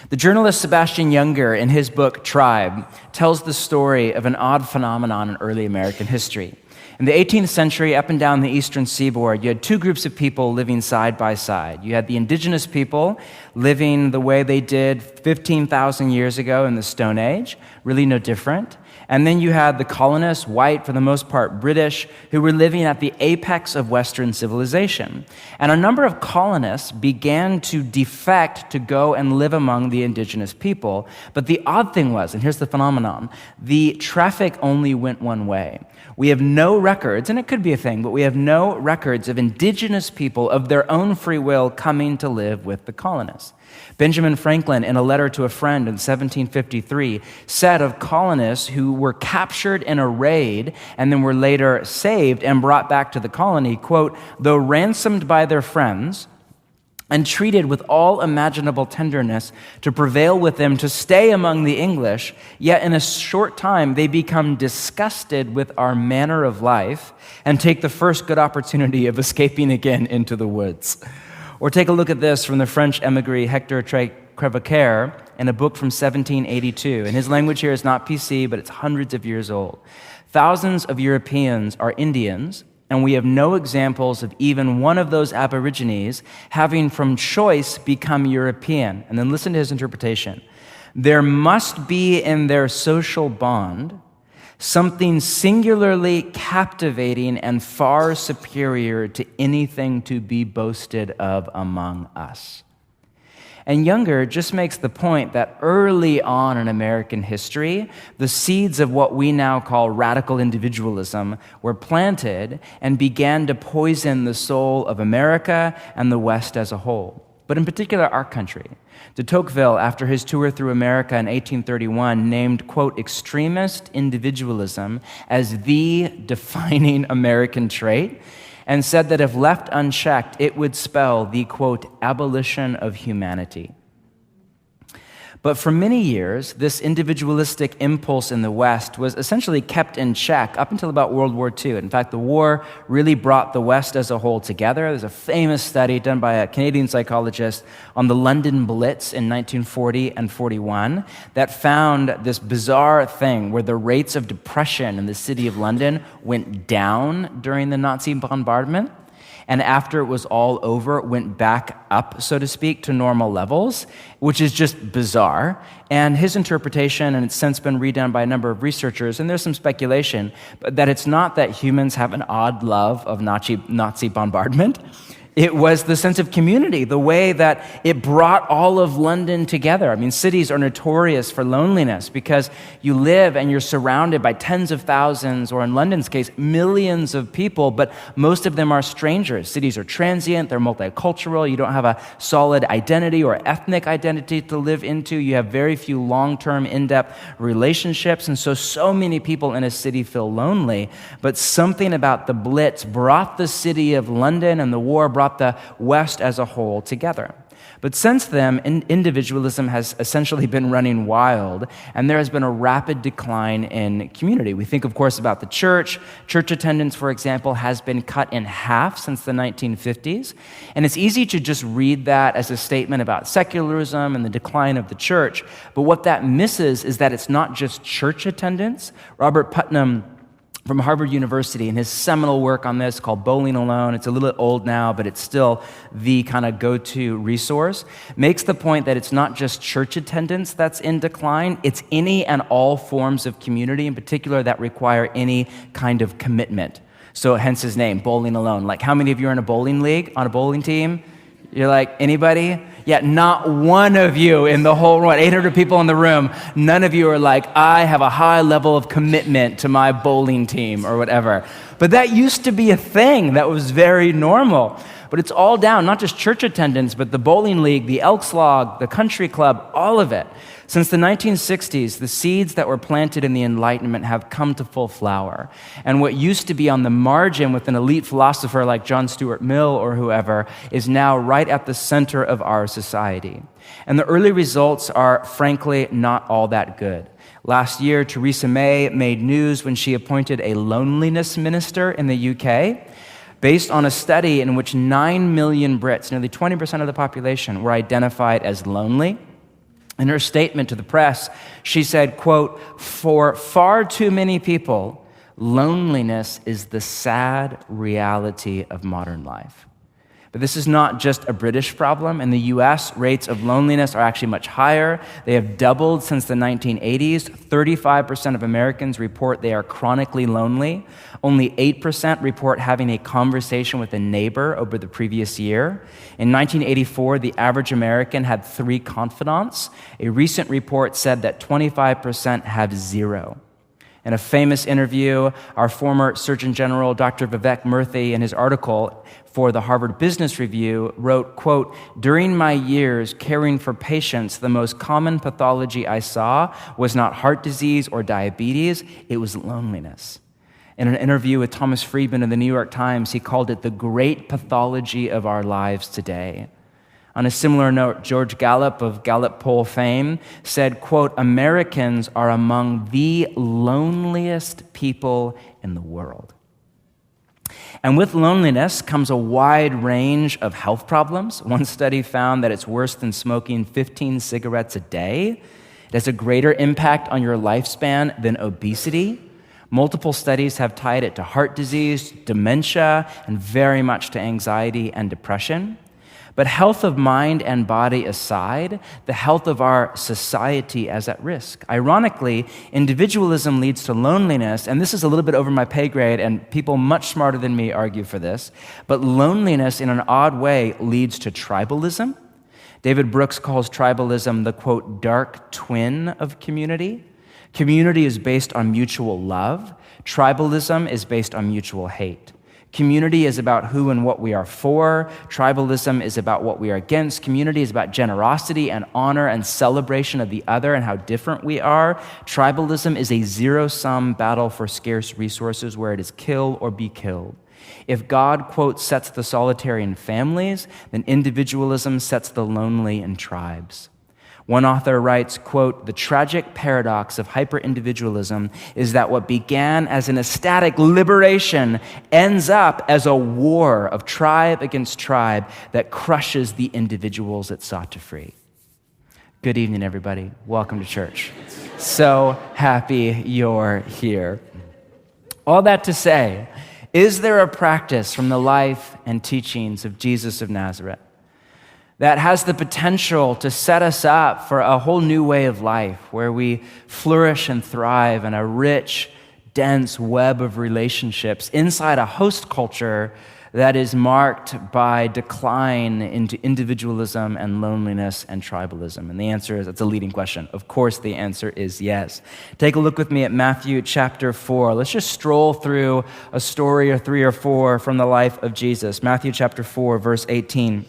The journalist Sebastian Junger, in his book Tribe, tells the story of an odd phenomenon in early American history. In the 18th century, up and down the eastern seaboard, you had two groups of people living side by side. You had the indigenous people living the way they did 15,000 years ago in the Stone Age, really no different. And then you had the colonists, white, for the most part British, who were living at the apex of Western civilization. And a number of colonists began to defect to go and live among the indigenous people. But the odd thing was, and here's the phenomenon, the traffic only went one way. We have no records, and it could be a thing, but we have no records of indigenous people of their own free will coming to live with the colonists. Benjamin Franklin, in a letter to a friend in 1753, said of colonists who were captured in a raid and then were later saved and brought back to the colony, quote, "Though ransomed by their friends and treated with all imaginable tenderness to prevail with them to stay among the English, yet in a short time they become disgusted with our manner of life and take the first good opportunity of escaping again into the woods." Or take a look at this from the French emigre Hector Crèvecoeur in a book from 1782. And his language here is not PC, but it's hundreds of years old. "Thousands of Europeans are Indians, and we have no examples of even one of those aborigines having from choice become European." And then listen to his interpretation. "There must be in their social bond something singularly captivating and far superior to anything to be boasted of among us." And Junger just makes the point that early on in American history, the seeds of what we now call radical individualism were planted and began to poison the soul of America and the West as a whole, but in particular our country. De Tocqueville, after his tour through America in 1831, named, quote, "extremist individualism" as the defining American trait, and said that if left unchecked, it would spell the, quote, "abolition of humanity." But for many years, this individualistic impulse in the West was essentially kept in check up until about World War II. In fact, the war really brought the West as a whole together. There's a famous study done by a Canadian psychologist on the London Blitz in 1940 and 41 that found this bizarre thing where the rates of depression in the city of London went down during the Nazi bombardment, and after it was all over, went back up, so to speak, to normal levels, which is just bizarre. And his interpretation, and it's since been redone by a number of researchers, and there's some speculation, but that it's not that humans have an odd love of Nazi bombardment. It was the sense of community, the way that it brought all of London together. I mean, cities are notorious for loneliness because you live and you're surrounded by tens of thousands, or in London's case, millions of people, but most of them are strangers. Cities are transient, they're multicultural, you don't have a solid identity or ethnic identity to live into, you have very few long-term, in-depth relationships, and so many people in a city feel lonely. But something about the Blitz brought the city of London, and the war brought the West as a whole together. But since then, individualism has essentially been running wild, and there has been a rapid decline in community. We think, of course, about the church. Church attendance, for example, has been cut in half since the 1950s. And it's easy to just read that as a statement about secularism and the decline of the church. But what that misses is that it's not just church attendance. Robert Putnam from Harvard University, in his seminal work on this called Bowling Alone, it's a little old now, but it's still the kind of go-to resource, makes the point that it's not just church attendance that's in decline, it's any and all forms of community, in particular that require any kind of commitment. So hence his name, Bowling Alone. Like, how many of you are in a bowling league, on a bowling team? You're like, anybody? Yeah, not one of you in the whole room, 800 people in the room, none of you are like, I have a high level of commitment to my bowling team or whatever. But that used to be a thing that was very normal. But it's all down, not just church attendance, but the bowling league, the Elks Log, the country club, all of it. Since the 1960s, the seeds that were planted in the Enlightenment have come to full flower. And what used to be on the margin with an elite philosopher like John Stuart Mill or whoever is now right at the center of our society. And the early results are, frankly, not all that good. Last year, Theresa May made news when she appointed a loneliness minister in the UK, based on a study in which 9 million Brits, nearly 20% of the population, were identified as lonely. In her statement to the press, she said, quote, "For far too many people, loneliness is the sad reality of modern life." But this is not just a British problem. In the US, rates of loneliness are actually much higher. They have doubled since the 1980s. 35% of Americans report they are chronically lonely. Only 8% report having a conversation with a neighbor over the previous year. In 1984, the average American had 3 confidants. A recent report said that 25% have 0. In a famous interview, our former Surgeon General, Dr. Vivek Murthy, in his article for the Harvard Business Review, wrote, quote, "During my years caring for patients, the most common pathology I saw was not heart disease or diabetes, it was loneliness." In an interview with Thomas Friedman in the New York Times, he called it the great pathology of our lives today. On a similar note, George Gallup of Gallup poll fame said, quote, "Americans are among the loneliest people in the world." And with loneliness comes a wide range of health problems. One study found that it's worse than smoking 15 cigarettes a day. It has a greater impact on your lifespan than obesity. Multiple studies have tied it to heart disease, dementia, and very much to anxiety and depression. But health of mind and body aside, the health of our society is at risk. Ironically, individualism leads to loneliness, and this is a little bit over my pay grade, and people much smarter than me argue for this, but loneliness in an odd way leads to tribalism. David Brooks calls tribalism the, quote, "dark twin of community." Community is based on mutual love. Tribalism is based on mutual hate. Community is about who and what we are for. Tribalism is about what we are against. Community is about generosity and honor and celebration of the other and how different we are. Tribalism is a zero-sum battle for scarce resources where it is kill or be killed. If God, quote, "sets the solitary in families," then individualism sets the lonely in tribes. One author writes, quote, "The tragic paradox of hyper-individualism is that what began as an ecstatic liberation ends up as a war of tribe against tribe that crushes the individuals it sought to free." Good evening, everybody. Welcome to church. So happy you're here. All that to say, is there a practice from the life and teachings of Jesus of Nazareth that has the potential to set us up for a whole new way of life where we flourish and thrive in a rich, dense web of relationships inside a host culture that is marked by decline into individualism and loneliness and tribalism? And the answer is, it's a leading question. Of course, the answer is yes. Take a look with me at Matthew chapter 4. Let's just stroll through a story or 3 or 4 from the life of Jesus. Matthew chapter 4, verse 18.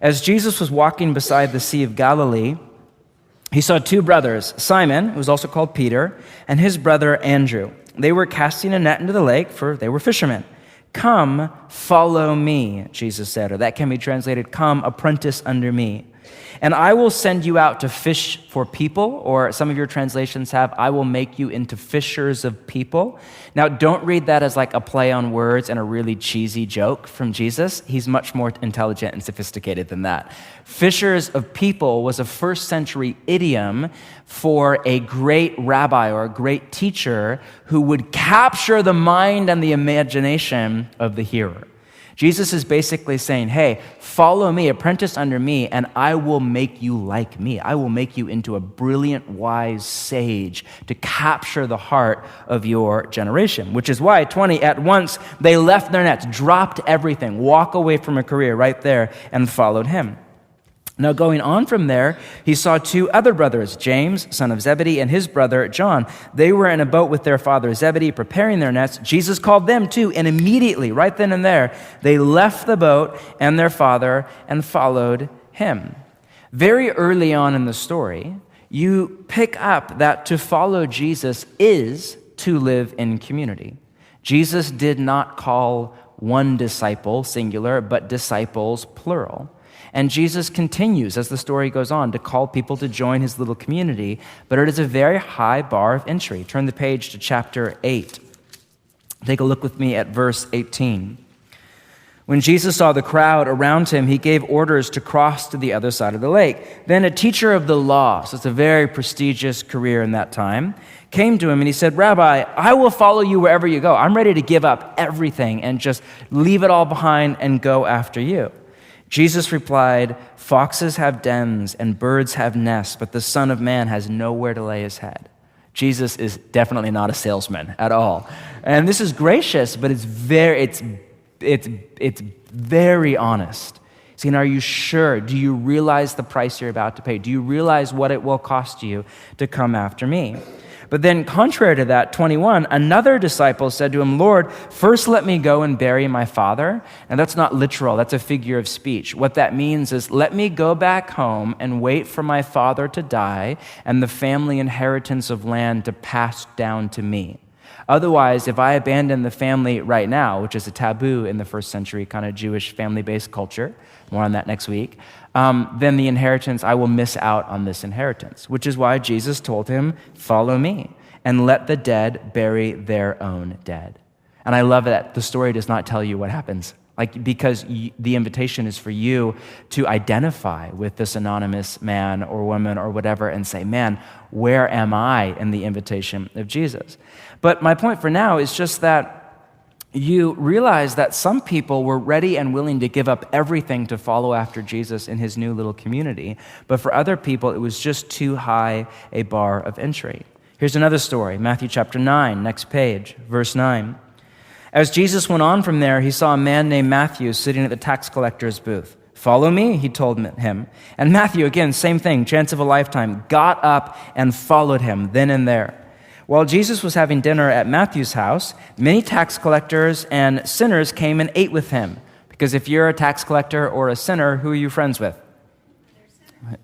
As Jesus was walking beside the Sea of Galilee, he saw 2 brothers, Simon, who was also called Peter, and his brother Andrew. They were casting a net into the lake, for they were fishermen. "Come, follow me," Jesus said, or that can be translated, "Come, apprentice under me. And I will send you out to fish for people," or some of your translations have, "I will make you into fishers of people." Now, don't read that as like a play on words and a really cheesy joke from Jesus. He's much more intelligent and sophisticated than that. Fishers of people was a first century idiom for a great rabbi or a great teacher who would capture the mind and the imagination of the hearer. Jesus is basically saying, hey, follow me, apprentice under me, and I will make you like me. I will make you into a brilliant, wise sage to capture the heart of your generation, which is why, 20, at once they left their nets, dropped everything, walk away from a career right there, and followed him. Now, going on from there, he saw 2 other brothers, James, son of Zebedee, and his brother John. They were in a boat with their father Zebedee, preparing their nets. Jesus called them too, and immediately, right then and there, they left the boat and their father and followed him. Very early on in the story, you pick up that to follow Jesus is to live in community. Jesus did not call one disciple, singular, but disciples, plural. And Jesus continues, as the story goes on, to call people to join his little community, but it is a very high bar of entry. Turn the page to chapter 8. Take a look with me at verse 18. When Jesus saw the crowd around him, he gave orders to cross to the other side of the lake. Then a teacher of the law, so it's a very prestigious career in that time, came to him and he said, "Rabbi, I will follow you wherever you go. I'm ready to give up everything and just leave it all behind and go after you." Jesus replied, "Foxes have dens and birds have nests, but the Son of Man has nowhere to lay his head." Jesus is definitely not a salesman at all. And this is gracious, but it's very honest. Saying, are you sure? Do you realize the price you're about to pay? Do you realize what it will cost you to come after me? But then contrary to that, 21, another disciple said to him, "Lord, first let me go and bury my father." And that's not literal, that's a figure of speech. What that means is, let me go back home and wait for my father to die and the family inheritance of land to pass down to me. Otherwise, if I abandon the family right now, which is a taboo in the first century kind of Jewish family-based culture, more on that next week, then the inheritance, I will miss out on this inheritance, which is why Jesus told him, "Follow me and let the dead bury their own dead." And I love that the story does not tell you what happens, because the invitation is for you to identify with this anonymous man or woman or whatever and say, man, where am I in the invitation of Jesus? But my point for now is just that you realize that some people were ready and willing to give up everything to follow after Jesus in his new little community. But for other people, it was just too high a bar of entry. Here's another story, Matthew chapter 9, next page, verse 9. As Jesus went on from there, he saw a man named Matthew sitting at the tax collector's booth. "Follow me," he told him. And Matthew, again, same thing, chance of a lifetime, got up and followed him then and there. While Jesus was having dinner at Matthew's house, many tax collectors and sinners came and ate with him. Because if you're a tax collector or a sinner, who are you friends with?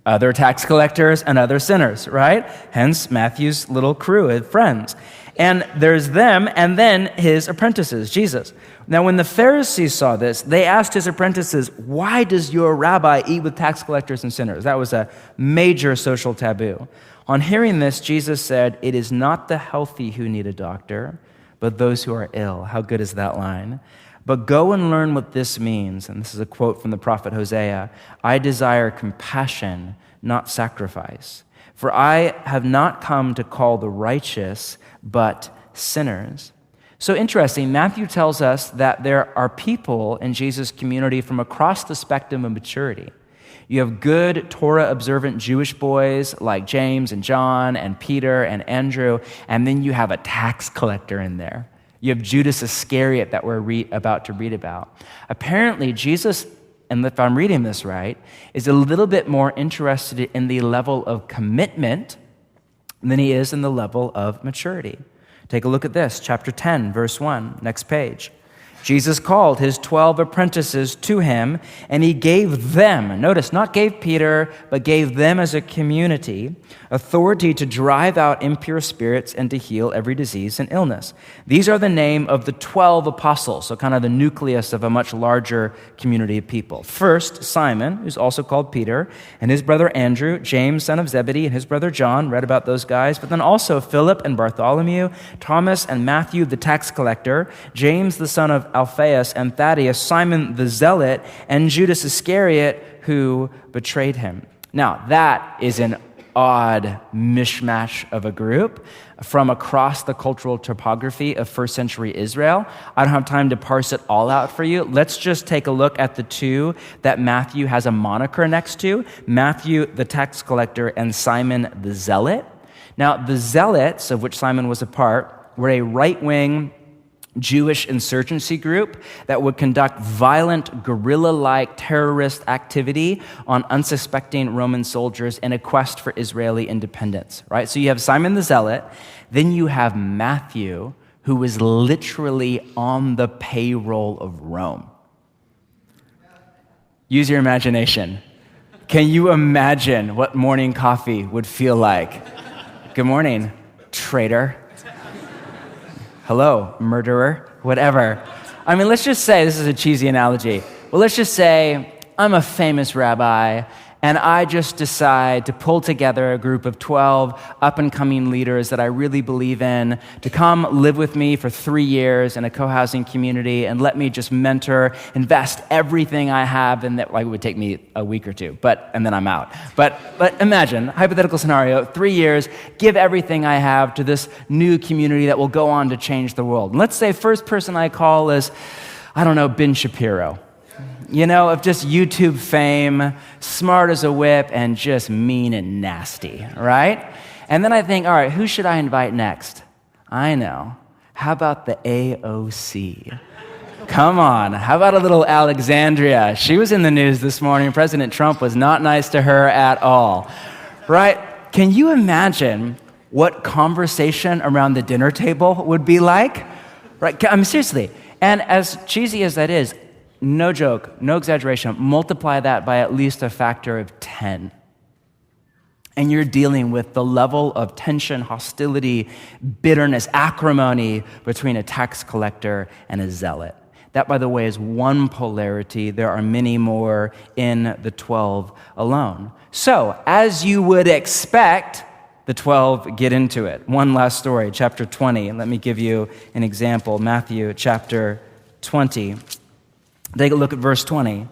Other tax collectors and other sinners, right? Hence, Matthew's little crew of friends. And there's them and then his apprentices, Jesus. Now, when the Pharisees saw this, they asked his apprentices, "Why does your rabbi eat with tax collectors and sinners?" That was a major social taboo. On hearing this, Jesus said, "It is not the healthy who need a doctor, but those who are ill." How good is that line? "But go and learn what this means." And this is a quote from the prophet Hosea. "I desire compassion, not sacrifice. For I have not come to call the righteous, but sinners." So interesting, Matthew tells us that there are people in Jesus' community from across the spectrum of maturity. You have good Torah-observant Jewish boys like James and John and Peter and Andrew, and then you have a tax collector in there. You have Judas Iscariot that we're about to read about. Apparently, Jesus, and if I'm reading this right, is a little bit more interested in the level of commitment than he is in the level of maturity. Take a look at this, chapter 10, verse 1, next page. Jesus called his 12 apprentices to him, and he gave them, notice, not gave Peter, but gave them as a community, authority to drive out impure spirits and to heal every disease and illness. These are the name of the 12 apostles, so kind of the nucleus of a much larger community of people. First, Simon, who's also called Peter, and his brother Andrew, James, son of Zebedee, and his brother John, read about those guys, but then also Philip and Bartholomew, Thomas and Matthew the tax collector, James the son of Alphaeus and Thaddeus, Simon the Zealot, and Judas Iscariot, who betrayed him. Now, that is an odd mishmash of a group from across the cultural topography of first century Israel. I don't have time to parse it all out for you. Let's just take a look at the two that Matthew has a moniker next to, Matthew the tax collector and Simon the Zealot. Now, the Zealots, of which Simon was a part, were a right-wing Jewish insurgency group that would conduct violent guerrilla-like terrorist activity on unsuspecting Roman soldiers in a quest for Israeli independence, right? So you have Simon the Zealot, then you have Matthew, who was literally on the payroll of Rome. Use your imagination. Can you imagine what morning coffee would feel like? Good morning, traitor. Hello, murderer, whatever. I mean, let's just say, this is a cheesy analogy, but let's just say I'm a famous rabbi and I just decide to pull together a group of 12 up-and-coming leaders that I really believe in to come live with me for 3 years in a co-housing community and let me just mentor, invest everything I have, and that, like, it would take me a week or two, and then I'm out. But imagine, hypothetical scenario, 3 years, give everything I have to this new community that will go on to change the world. And let's say first person I call is, I don't know, Ben Shapiro. Of just YouTube fame, smart as a whip, and just mean and nasty, right? And then I think, all right, who should I invite next? I know. How about the AOC? Come on, how about a little Alexandria? She was in the news this morning. President Trump was not nice to her at all, right? Can you imagine what conversation around the dinner table would be like? Right? I mean, seriously. And as cheesy as that is, no joke, no exaggeration, multiply that by at least a factor of 10. And you're dealing with the level of tension, hostility, bitterness, acrimony between a tax collector and a zealot. That, by the way, is one polarity. There are many more in the 12 alone. So, as you would expect, the 12 get into it. One last story, chapter 20. Let me give you an example. Matthew chapter 20. Take a look at verse 20.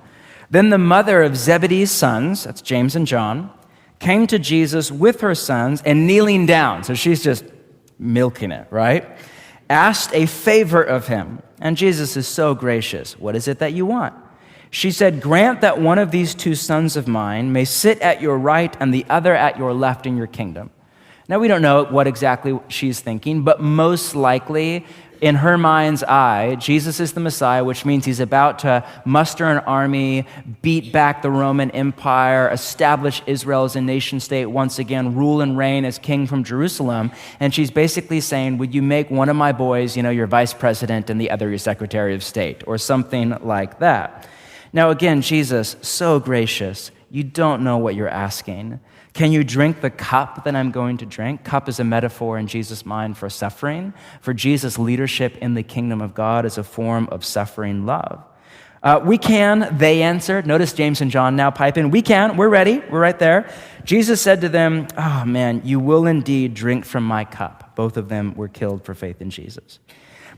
Then the mother of Zebedee's sons, that's James and John, came to Jesus with her sons and kneeling down, so she's just milking it, right? Asked a favor of him. And Jesus is so gracious. What is it that you want? She said, grant that one of these 2 sons of mine may sit at your right and the other at your left in your kingdom. Now, we don't know what exactly she's thinking, but most likely, in her mind's eye, Jesus is the Messiah, which means he's about to muster an army, beat back the Roman Empire, establish Israel as a nation state once again, rule and reign as king from Jerusalem. And she's basically saying, would you make one of my boys, your vice president and the other your secretary of state, or something like that. Now, again, Jesus, so gracious, you don't know what you're asking. Can you drink the cup that I'm going to drink? Cup is a metaphor in Jesus' mind for suffering. For Jesus' leadership in the kingdom of God is a form of suffering love. We can, they answered. Notice James and John now pipe in. We can, we're ready, we're right there. Jesus said to them, oh man, you will indeed drink from my cup. Both of them were killed for faith in Jesus.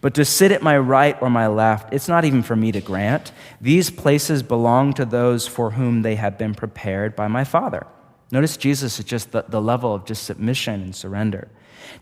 But to sit at my right or my left, it's not even for me to grant. These places belong to those for whom they have been prepared by my Father. Notice Jesus is just the level of just submission and surrender.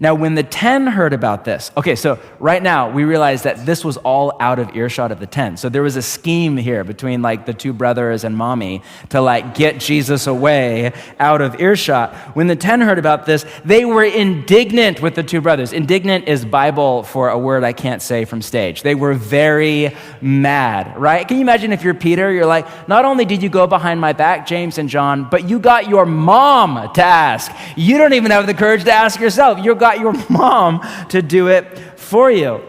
Now, when the 10 heard about this, okay, so right now we realize that this was all out of earshot of the 10. So there was a scheme here between the 2 brothers and mommy to get Jesus away out of earshot. When the 10 heard about this, they were indignant with the 2 brothers. Indignant is Bible for a word I can't say from stage. They were very mad, right? Can you imagine if you're Peter, you're like, not only did you go behind my back, James and John, but you got your mom to ask. You don't even have the courage to ask yourself. You got your mom to do it for you.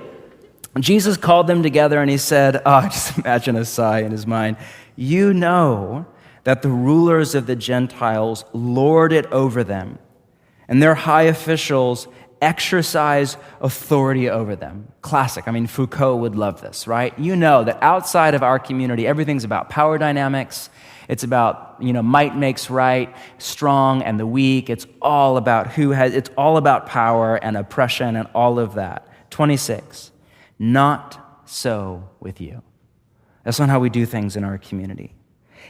Jesus called them together and he said, just imagine a sigh in his mind. You know that the rulers of the Gentiles lord it over them, and their high officials exercise authority over them. Classic. I mean, Foucault would love this, right? You know that outside of our community, everything's about power dynamics. It's about, might makes right, strong and the weak. It's all about it's all about power and oppression and all of that. 26, not so with you. That's not how we do things in our community.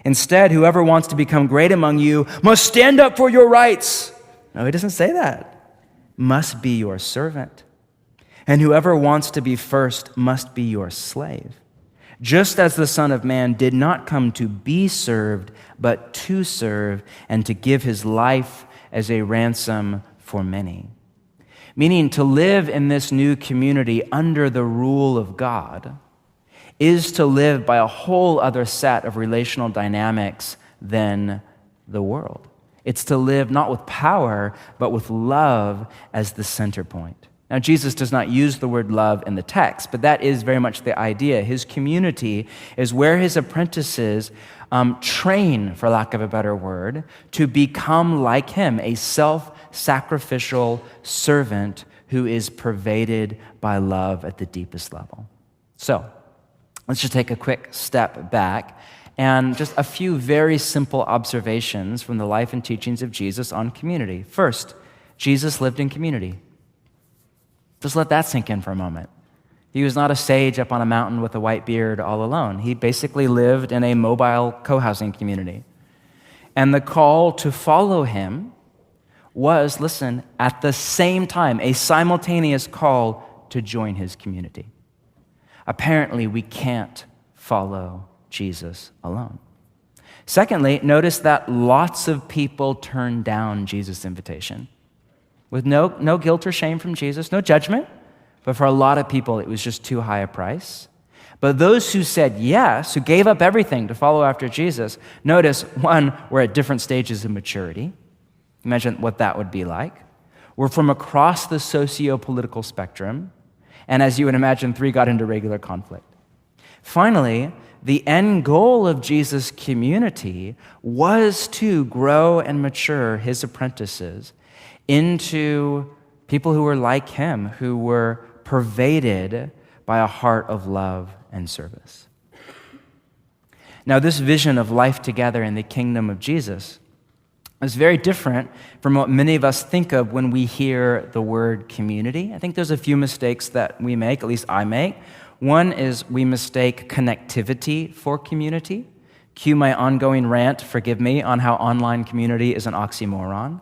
Instead, whoever wants to become great among you must stand up for your rights. No, he doesn't say that. Must be your servant. And whoever wants to be first must be your slave. Just as the Son of Man did not come to be served, but to serve and to give his life as a ransom for many. Meaning to live in this new community under the rule of God is to live by a whole other set of relational dynamics than the world. It's to live not with power, but with love as the center point. Now, Jesus does not use the word love in the text, but that is very much the idea. His community is where his apprentices train, for lack of a better word, to become like him, a self-sacrificial servant who is pervaded by love at the deepest level. So, let's just take a quick step back and just a few very simple observations from the life and teachings of Jesus on community. First, Jesus lived in community. Just let that sink in for a moment. He was not a sage up on a mountain with a white beard all alone. He basically lived in a mobile co-housing community. And the call to follow him was, listen, at the same time, a simultaneous call to join his community. Apparently, we can't follow Jesus alone. Secondly, notice that lots of people turned down Jesus' invitation. With no guilt or shame from Jesus, no judgment, but for a lot of people, it was just too high a price. But those who said yes, who gave up everything to follow after Jesus, notice, one, we're at different stages of maturity. Imagine what that would be like. We're from across the socio-political spectrum, and as you would imagine, three got into regular conflict. Finally, the end goal of Jesus' community was to grow and mature his apprentices into people who were like him, who were pervaded by a heart of love and service. Now, this vision of life together in the kingdom of Jesus is very different from what many of us think of when we hear the word community. I think there's a few mistakes that we make, at least I make. One is we mistake connectivity for community. Cue my ongoing rant, forgive me, on how online community is an oxymoron.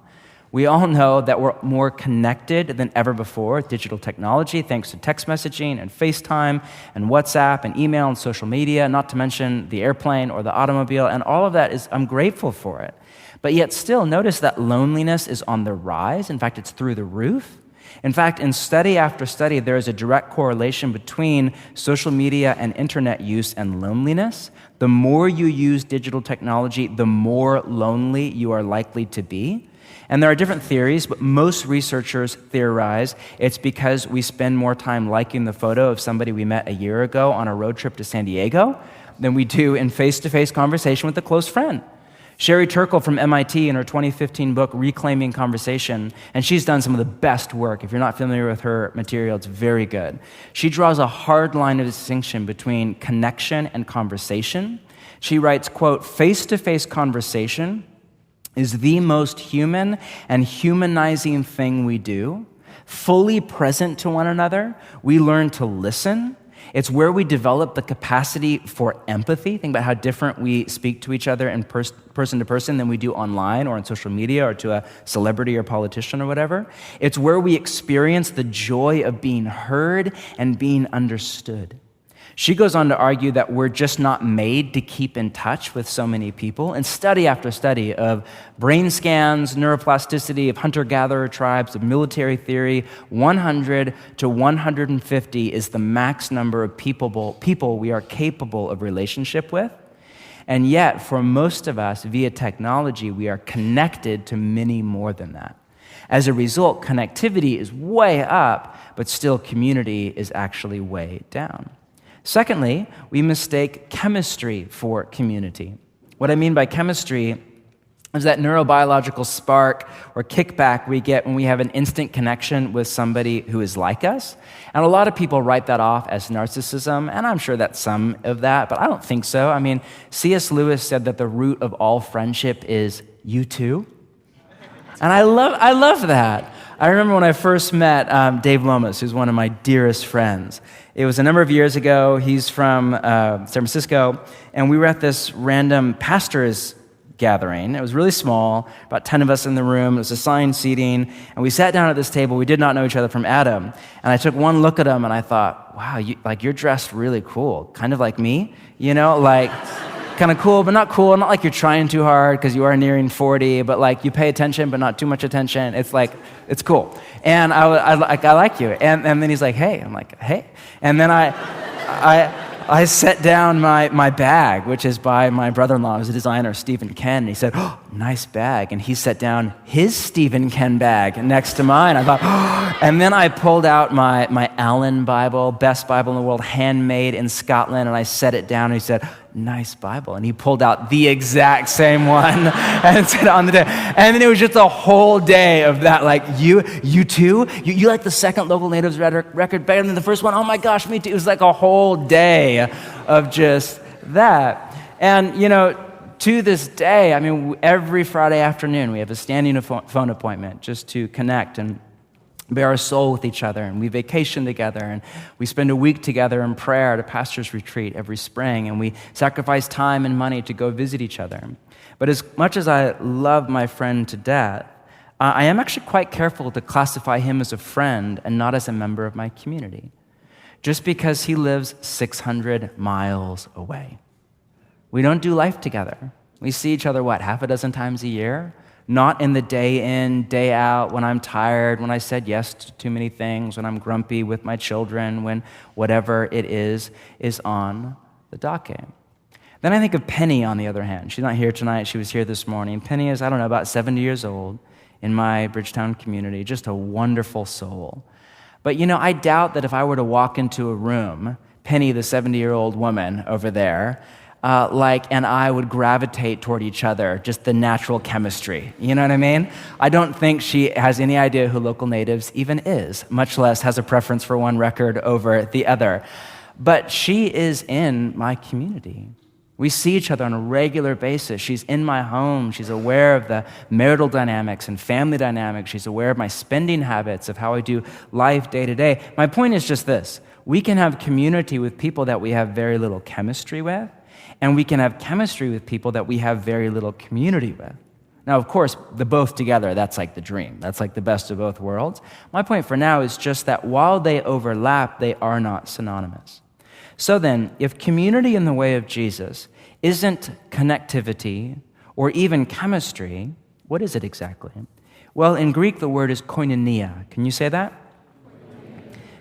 We all know that we're more connected than ever before with digital technology, thanks to text messaging and FaceTime and WhatsApp and email and social media, not to mention the airplane or the automobile, and all of that I'm grateful for it. But yet still, notice that loneliness is on the rise. In fact, it's through the roof. In fact, in study after study, there is a direct correlation between social media and internet use and loneliness. The more you use digital technology, the more lonely you are likely to be. And there are different theories, but most researchers theorize it's because we spend more time liking the photo of somebody we met a year ago on a road trip to San Diego than we do in face-to-face conversation with a close friend. Sherry Turkle from MIT in her 2015 book, Reclaiming Conversation, and she's done some of the best work. If you're not familiar with her material, it's very good. She draws a hard line of distinction between connection and conversation. She writes, quote, "Face-to-face conversation is the most human and humanizing thing we do. Fully present to one another, we learn to listen. It's where we develop the capacity for empathy. Think about how different we speak to each other in person to person than we do online or on social media or to a celebrity or politician or whatever. It's where we experience the joy of being heard and being understood." She goes on to argue that we're just not made to keep in touch with so many people. And study after study of brain scans, neuroplasticity, of hunter-gatherer tribes, of military theory, 100 to 150 is the max number of people we are capable of relationship with. And yet, for most of us, via technology, we are connected to many more than that. As a result, connectivity is way up, but still community is actually way down. Secondly, we mistake chemistry for community. What I mean by chemistry is that neurobiological spark or kickback we get when we have an instant connection with somebody who is like us. And a lot of people write that off as narcissism, and I'm sure that's some of that, but I don't think so. I mean, C.S. Lewis said that the root of all friendship is you too. And I love that. I remember when I first met Dave Lomas, who's one of my dearest friends. It was a number of years ago. He's from San Francisco, and we were at this random pastors' gathering. It was really small, about 10 of us in the room. It was assigned seating, and we sat down at this table. We did not know each other from Adam, and I took one look at him, and I thought, wow, you're dressed really cool, kind of like me, like... kind of cool, but not cool. Not like you're trying too hard because you are nearing 40, but like you pay attention, but not too much attention. It's like, it's cool. And I like you. And then he's like, hey. I'm like, hey. And then I set down my bag, which is by my brother-in-law, who's a designer, Stephen Ken. And he said, oh, nice bag. And he set down his Stephen Ken bag next to mine. I thought, oh. And then I pulled out my Allen Bible, best Bible in the world, handmade in Scotland, and I set it down, and he said, nice Bible. And he pulled out the exact same one and set it on the day. And then it was just a whole day of that, like, you too? You like the second Local Natives record better than the first one? Oh my gosh, me too. It was like a whole day of just that. And, to this day, every Friday afternoon, we have a standing phone appointment just to connect and bear our soul with each other, and we vacation together, and we spend a week together in prayer at a pastor's retreat every spring, and we sacrifice time and money to go visit each other. But as much as I love my friend to death, I am actually quite careful to classify him as a friend and not as a member of my community, just because he lives 600 miles away. We don't do life together. We see each other, half a dozen times a year? Not in the day in, day out, when I'm tired, when I said yes to too many things, when I'm grumpy with my children, when whatever it is on the docket. Then I think of Penny, on the other hand. She's not here tonight. She was here this morning. Penny is, about 70 years old in my Bridgetown community, just a wonderful soul. But, I doubt that if I were to walk into a room, Penny, the 70-year-old woman over there, and I would gravitate toward each other, just the natural chemistry. You know what I mean? I don't think she has any idea who Local Natives even is, much less has a preference for one record over the other. But she is in my community. We see each other on a regular basis. She's in my home. She's aware of the marital dynamics and family dynamics. She's aware of my spending habits, of how I do life day to day. My point is just this. We can have community with people that we have very little chemistry with, and we can have chemistry with people that we have very little community with. Now, of course, the both together, that's like the dream. That's like the best of both worlds. My point for now is just that while they overlap, they are not synonymous. So then, if community in the way of Jesus isn't connectivity or even chemistry, what is it exactly? Well, in Greek, the word is koinonia. Can you say that?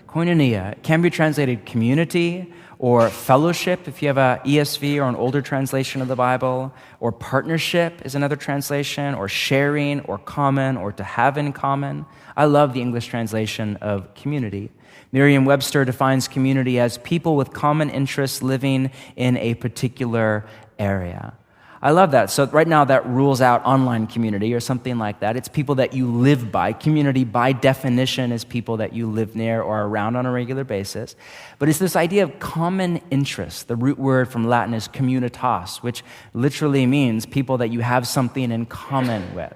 Koinonia can be translated community or fellowship if you have an ESV or an older translation of the Bible, or partnership is another translation, or sharing, or common, or to have in common. I love the English translation of community. Merriam-Webster defines community as people with common interests living in a particular area. I love that. So right now that rules out online community or something like that. It's people that you live by. Community by definition is people that you live near or around on a regular basis. But it's this idea of common interest. The root word from Latin is communitas, which literally means people that you have something in common with.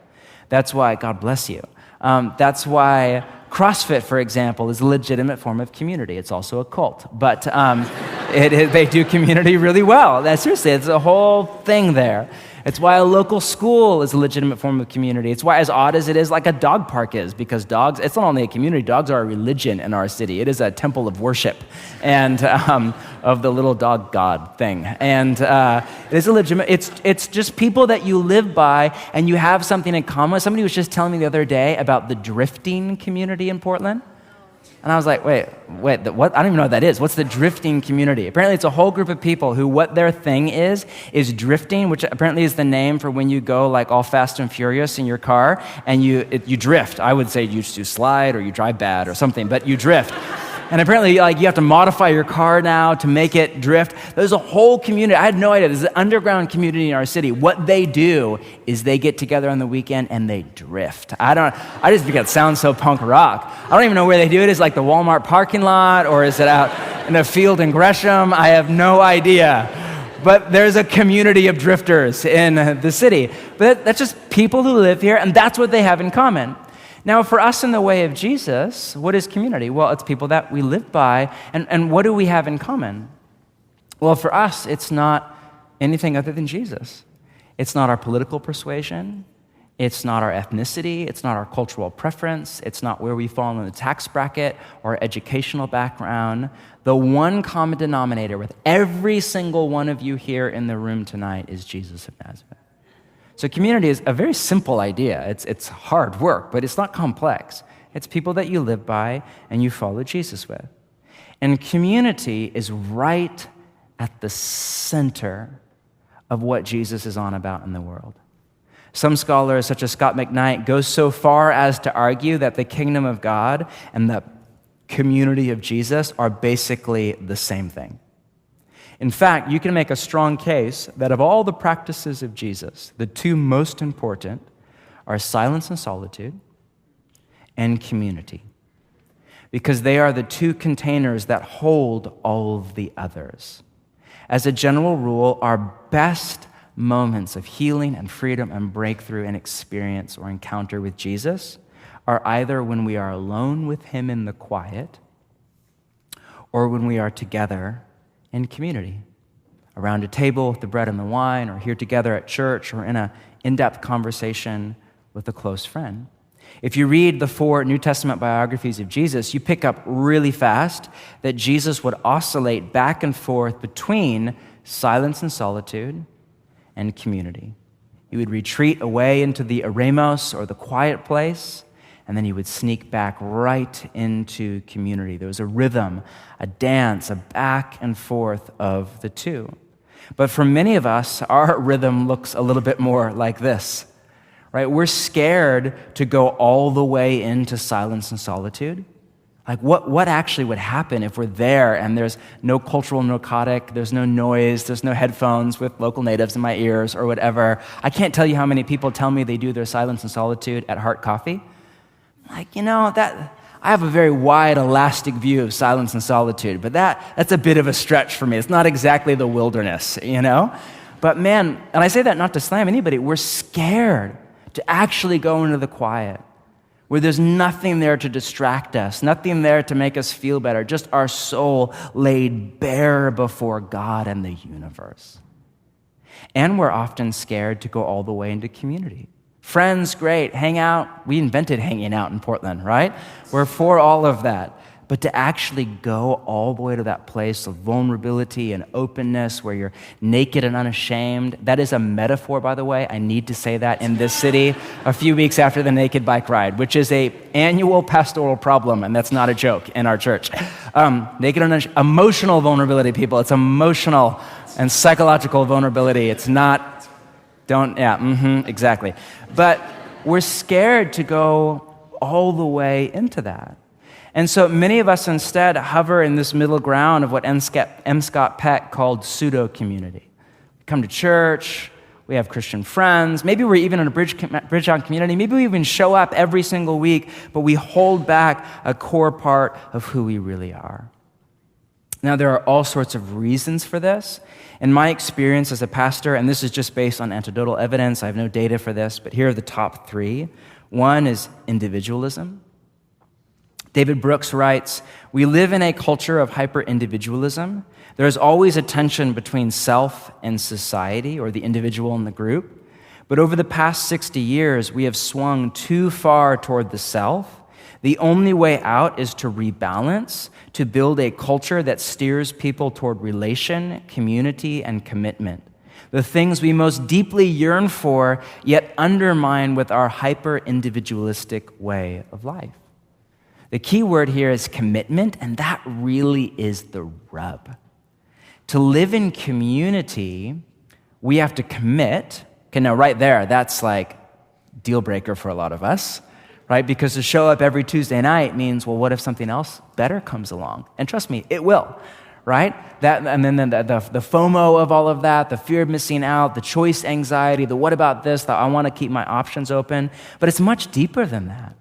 That's why, God bless you. That's why CrossFit, for example, is a legitimate form of community. It's also a cult, but they do community really well. Seriously, it's a whole thing there. It's why a local school is a legitimate form of community. It's why, as odd as it is, like a dog park is, because dogs, it's not only a community, dogs are a religion in our city. It is a temple of worship and of the little dog god thing. And it is a legitimate, it's just people that you live by and you have something in common. Somebody was just telling me the other day about the drifting community in Portland. And I was like, wait, what? I don't even know what that is. What's the drifting community? Apparently, it's a whole group of people who what their thing is drifting, which apparently is the name for when you go like all fast and furious in your car and you drift. I would say you slide or you drive bad or something, but you drift. And apparently, you have to modify your car now to make it drift. There's a whole community. I had no idea. There's an underground community in our city. What they do is they get together on the weekend and they drift. I just think it sounds so punk rock. I don't even know where they do it. Is it like the Walmart parking lot, or is it out in a field in Gresham? I have no idea. But there's a community of drifters in the city. But that's just people who live here, and that's what they have in common. Now, for us in the way of Jesus, what is community? Well, it's people that we live by, and what do we have in common? Well, for us, it's not anything other than Jesus. It's not our political persuasion. It's not our ethnicity. It's not our cultural preference. It's not where we fall in the tax bracket or educational background. The one common denominator with every single one of you here in the room tonight is Jesus of Nazareth. So community is a very simple idea. It's hard work, but it's not complex. It's people that you live by and you follow Jesus with. And community is right at the center of what Jesus is on about in the world. Some scholars, such as Scott McKnight, go so far as to argue that the kingdom of God and the community of Jesus are basically the same thing. In fact, you can make a strong case that of all the practices of Jesus, the two most important are silence and solitude and community, because they are the two containers that hold all of the others. As a general rule, our best moments of healing and freedom and breakthrough and experience or encounter with Jesus are either when we are alone with him in the quiet or when we are together in community, around a table with the bread and the wine, or here together at church, or in an in-depth conversation with a close friend. If you read the 4 New Testament biographies of Jesus, you pick up really fast that Jesus would oscillate back and forth between silence and solitude and community. He would retreat away into the eremos, or the quiet place, and then he would sneak back right into community. There was a rhythm, a dance, a back and forth of the two. But for many of us, our rhythm looks a little bit more like this, right? We're scared to go all the way into silence and solitude. Like what actually would happen if we're there and there's no cultural narcotic, there's no noise, there's no headphones with local natives in my ears or whatever. I can't tell you how many people tell me they do their silence and solitude at Heart Coffee. Like, that I have a very wide, elastic view of silence and solitude, but that's a bit of a stretch for me. It's not exactly the wilderness, But man, and I say that not to slam anybody, we're scared to actually go into the quiet, where there's nothing there to distract us, nothing there to make us feel better, just our soul laid bare before God and the universe. And we're often scared to go all the way into community. Friends, great, hang out. We invented hanging out in Portland, right? We're for all of that. But to actually go all the way to that place of vulnerability and openness where you're naked and unashamed, that is a metaphor, by the way. I need to say that in this city a few weeks after the naked bike ride, which is an annual pastoral problem, and that's not a joke in our church. Naked and emotional vulnerability, people. It's emotional and psychological vulnerability. It's not, exactly. But we're scared to go all the way into that. And so many of us instead hover in this middle ground of what M. Scott Peck called pseudo-community. We come to church, we have Christian friends, maybe we're even in a Bridgetown community, maybe we even show up every single week, but we hold back a core part of who we really are. Now, there are all sorts of reasons for this. In my experience as a pastor, and this is just based on anecdotal evidence, I have no data for this, but here are the top 3. One is individualism. David Brooks writes, "We live in a culture of hyper-individualism. There is always a tension between self and society, or the individual and the group. But over the past 60 years, we have swung too far toward the self. The only way out is to rebalance, to build a culture that steers people toward relation, community, and commitment. The things we most deeply yearn for, yet undermine with our hyper-individualistic way of life." The key word here is commitment, and that really is the rub. To live in community, we have to commit. Okay, now right there, that's like deal breaker for a lot of us, right? Because to show up every Tuesday night means, well, what if something else better comes along? And trust me, it will, right? That, and then the FOMO of all of that, the fear of missing out, the choice anxiety, the what about this, the I want to keep my options open. But it's much deeper than that.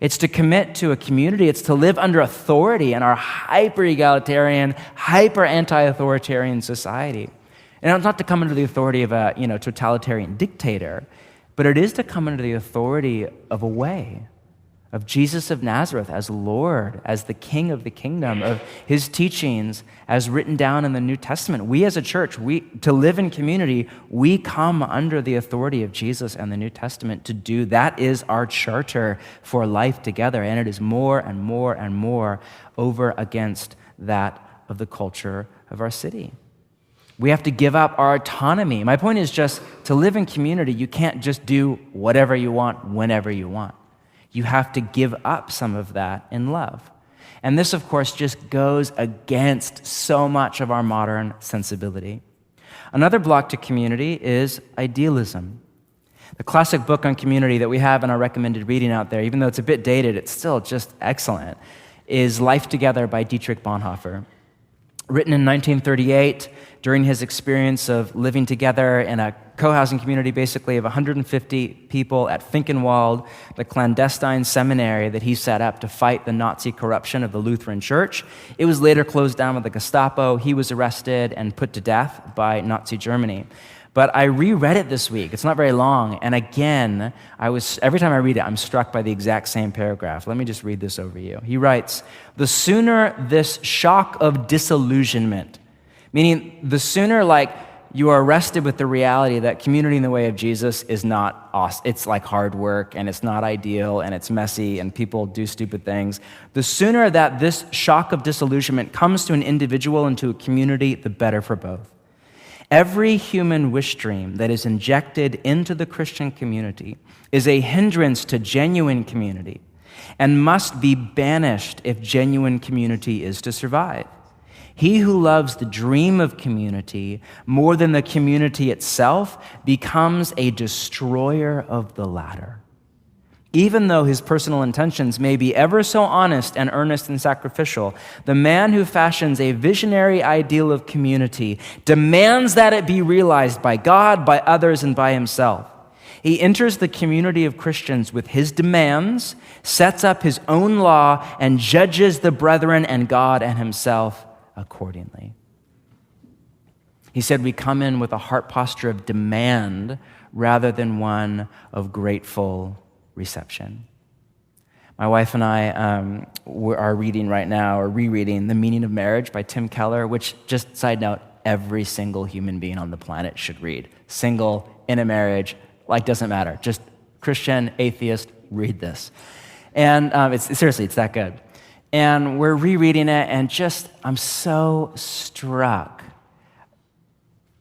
It's to commit to a community. It's to live under authority in our hyper-egalitarian, hyper-anti-authoritarian society. And it's not to come under the authority of a totalitarian dictator, but it is to come under the authority of a way, of Jesus of Nazareth as Lord, as the King of the kingdom, of his teachings as written down in the New Testament. We as a church, to live in community, we come under the authority of Jesus and the New Testament to do. That is our charter for life together, and it is more and more and more over against that of the culture of our city. We have to give up our autonomy. My point is just to live in community, you can't just do whatever you want whenever you want. You have to give up some of that in love. And this, of course, just goes against so much of our modern sensibility. Another block to community is idealism. The classic book on community that we have in our recommended reading out there, even though it's a bit dated, it's still just excellent, is Life Together by Dietrich Bonhoeffer. written in 1938 during his experience of living together in a co-housing community basically of 150 people at Finkenwald, the clandestine seminary that he set up to fight the Nazi corruption of the Lutheran Church. It was later closed down with the Gestapo. He was arrested and put to death by Nazi Germany. But I reread it this week. It's not very long. And again, every time I read it, I'm struck by the exact same paragraph. Let me just read this over you. He writes, "The sooner this shock of disillusionment," meaning the sooner you are arrested with the reality that community in the way of Jesus is not awesome. It's like hard work, and it's not ideal, and it's messy, and people do stupid things. The sooner that this shock of disillusionment comes to an individual and to a community, the better for both. Every human wish dream that is injected into the Christian community is a hindrance to genuine community and must be banished if genuine community is to survive. He who loves the dream of community more than the community itself becomes a destroyer of the latter. Even though his personal intentions may be ever so honest and earnest and sacrificial, the man who fashions a visionary ideal of community demands that it be realized by God, by others, and by himself. He enters the community of Christians with his demands, sets up his own law, and judges the brethren and God and himself accordingly. He said we come in with a heart posture of demand rather than one of grateful reception. My wife and I are reading right now, or rereading The Meaning of Marriage by Tim Keller, which, just side note, every single human being on the planet should read. Single, in a marriage, doesn't matter. Just Christian, atheist, read this. And it's that good. And we're rereading it, and I'm so struck.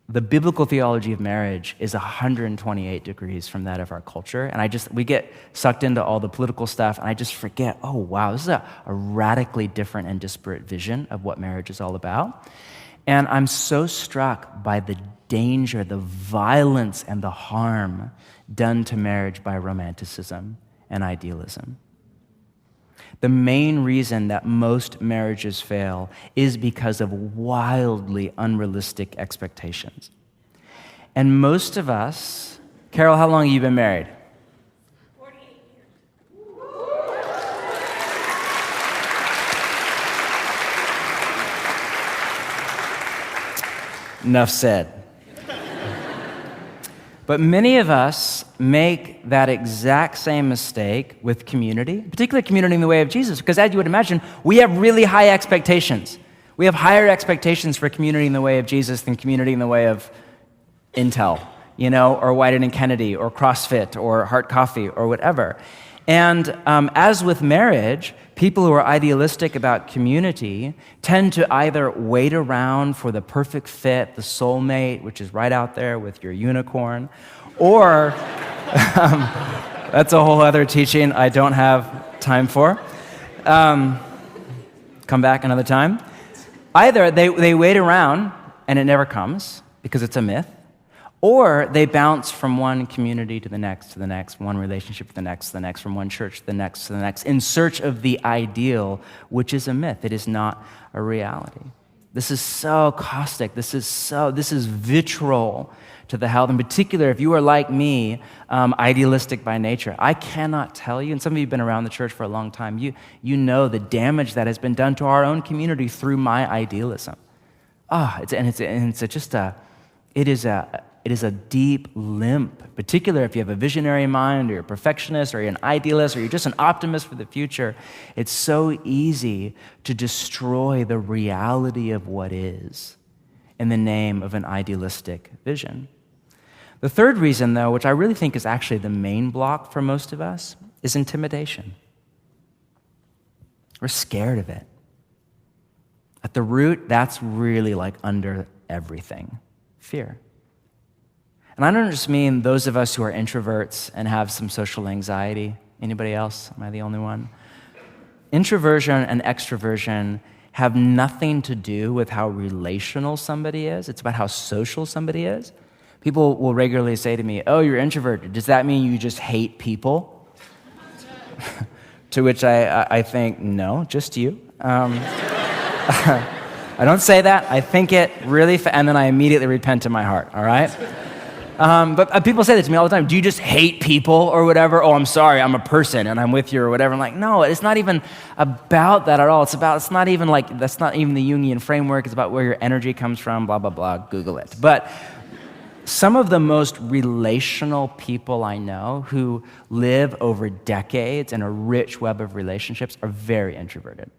The biblical theology of marriage is 128 degrees from that of our culture. And we get sucked into all the political stuff, and I just forget, oh, wow, this is a radically different and disparate vision of what marriage is all about. And I'm so struck by the danger, the violence, and the harm done to marriage by romanticism and idealism. The main reason that most marriages fail is because of wildly unrealistic expectations. And most of us, Carol, how long have you been married? 48 years. Enough said. But many of us make that exact same mistake with community, particularly community in the way of Jesus, because as you would imagine, we have really high expectations. We have higher expectations for community in the way of Jesus than community in the way of Intel, or Wieden and Kennedy, or CrossFit, or Heart Coffee, or whatever. And as with marriage, people who are idealistic about community tend to either wait around for the perfect fit, the soulmate, which is right out there with your unicorn, or that's a whole other teaching I don't have time for. Come back another time. Either they wait around and it never comes because it's a myth, or they bounce from one community to the next, one relationship to the next, from one church to the next, in search of the ideal, which is a myth. It is not a reality. This is so caustic. This is vitriol to the health. In particular, if you are like me, idealistic by nature, I cannot tell you, and some of you have been around the church for a long time, you know the damage that has been done to our own community through my idealism. It is a deep limp, particularly if you have a visionary mind, or you're a perfectionist, or you're an idealist, or you're just an optimist for the future. It's so easy to destroy the reality of what is in the name of an idealistic vision. The third reason, though, which I really think is actually the main block for most of us, is intimidation. We're scared of it. At the root, that's really under everything, fear. And I don't just mean those of us who are introverts and have some social anxiety. Anybody else? Am I the only one? Introversion and extroversion have nothing to do with how relational somebody is. It's about how social somebody is. People will regularly say to me, "Oh, you're introverted. Does that mean you just hate people?" To which I think, no, just you. I don't say that. I think it really, and then I immediately repent in my heart, all right? But people say that to me all the time. Do you just hate people or whatever? Oh, I'm sorry, I'm a person and I'm with you or whatever. I'm like, no, it's not even about that at all. It's not even like, that's not even the Jungian framework. It's about where your energy comes from, blah, blah, blah. Google it. But some of the most relational people I know who live over decades in a rich web of relationships are very introverted.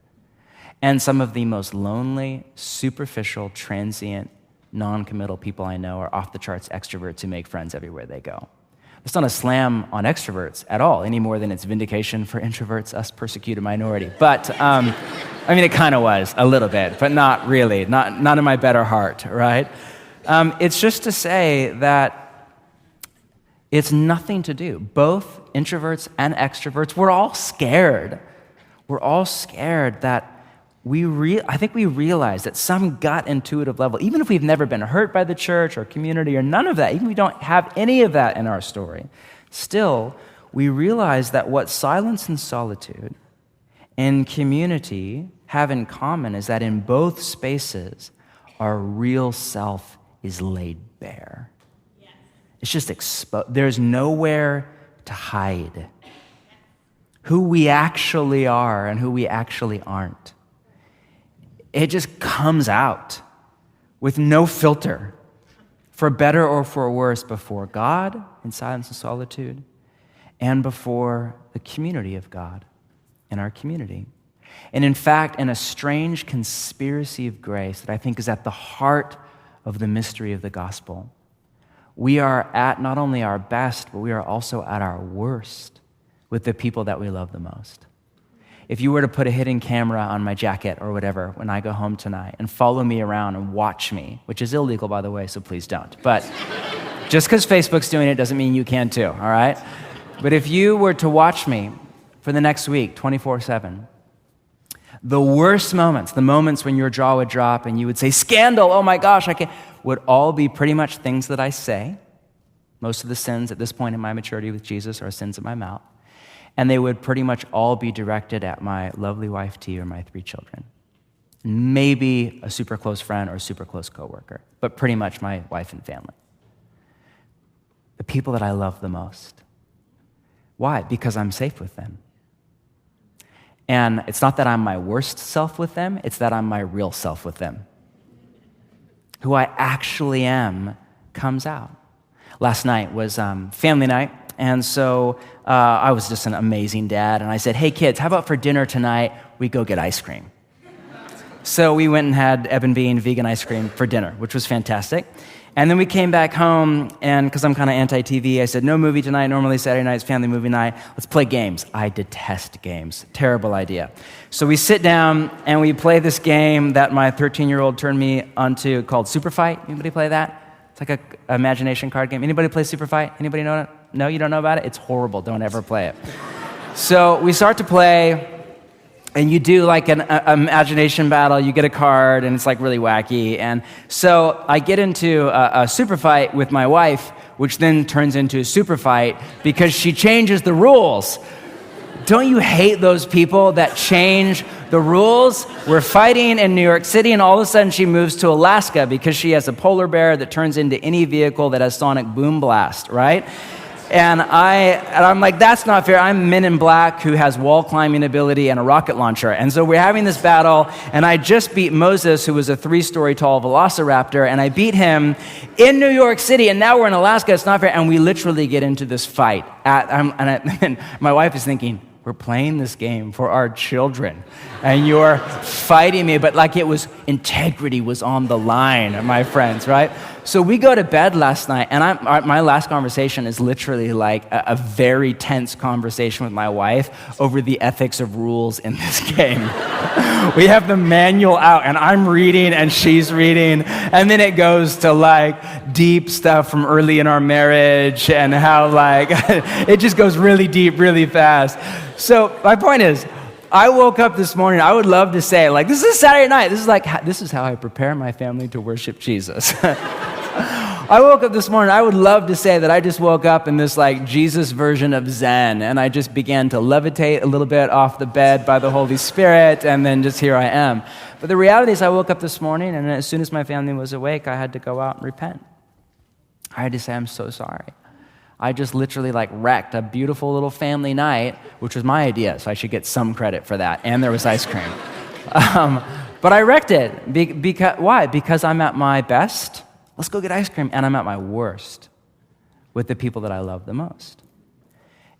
And some of the most lonely, superficial, transient, non-committal people I know are off-the-charts extroverts who make friends everywhere they go. It's not a slam on extroverts at all, any more than it's vindication for introverts, us persecuted minority. But, it kind of was, a little bit, but not really, not in my better heart, right? It's just to say that it's nothing to do. Both introverts and extroverts, we're all scared. We're all scared that I think we realize at some gut intuitive level, even if we've never been hurt by the church or community or none of that, even if we don't have any of that in our story, still, we realize that what silence and solitude and community have in common is that in both spaces, our real self is laid bare. Yes. It's just exposed. There's nowhere to hide who we actually are and who we actually aren't. It just comes out with no filter, for better or for worse, before God in silence and solitude, and before the community of God in our community. And in fact, in a strange conspiracy of grace that I think is at the heart of the mystery of the gospel, we are at not only our best, but we are also at our worst with the people that we love the most. If you were to put a hidden camera on my jacket or whatever when I go home tonight and follow me around and watch me, which is illegal, by the way, so please don't. But just because Facebook's doing it doesn't mean you can too, all right? But if you were to watch me for the next week, 24/7, the worst moments, the moments when your jaw would drop and you would say, scandal, oh my gosh, I can't, would all be pretty much things that I say. Most of the sins at this point in my maturity with Jesus are sins of my mouth. And they would pretty much all be directed at my lovely wife, T, or my 3 children. Maybe a super close friend or a super close coworker, but pretty much my wife and family. The people that I love the most. Why? Because I'm safe with them. And it's not that I'm my worst self with them, it's that I'm my real self with them. Who I actually am comes out. Last night was family night. And so I was just an amazing dad. And I said, hey, kids, how about for dinner tonight, we go get ice cream? So we went and had Eben Bean vegan ice cream for dinner, which was fantastic. And then we came back home, and because I'm kind of anti-TV, I said, no movie tonight. Normally Saturday night is family movie night. Let's play games. I detest games. Terrible idea. So we sit down, and we play this game that my 13-year-old turned me onto called Super Fight. Anybody play that? It's like an imagination card game. Anybody play Super Fight? Anybody know it? No, you don't know about it? It's horrible. Don't ever play it. So we start to play, and you do like an imagination battle. You get a card, and it's like really wacky. And so I get into a super fight with my wife, which then turns into a super fight because she changes the rules. Don't you hate those people that change the rules? We're fighting in New York City, and all of a sudden she moves to Alaska because she has a polar bear that turns into any vehicle that has sonic boom blast, right? And I'm like, that's not fair. I'm Men in Black who has wall climbing ability and a rocket launcher. And so we're having this battle, and I just beat Moses, who was a 3-story tall velociraptor, and I beat him in New York City, and now we're in Alaska. It's not fair. And we literally get into this fight. And my wife is thinking, we're playing this game for our children, and you're fighting me, but like it was, integrity was on the line, my friends, right? So we go to bed last night, and my last conversation is literally like a very tense conversation with my wife over the ethics of rules in this game. We have the manual out, and I'm reading, and she's reading, and then it goes to like deep stuff from early in our marriage, and how like, it just goes really deep, really fast. So my point is, I woke up this morning, I would love to say, like, this is Saturday night. This is how I prepare my family to worship Jesus. I woke up this morning, I would love to say that I just woke up in this like Jesus version of Zen, and I just began to levitate a little bit off the bed by the Holy Spirit, and then just here I am. But the reality is I woke up this morning, and as soon as my family was awake, I had to go out and repent. I had to say, I'm so sorry. I just literally like wrecked a beautiful little family night, which was my idea, so I should get some credit for that, and there was ice cream. But I wrecked it. Why? Because I'm at my best. Let's go get ice cream. And I'm at my worst with the people that I love the most.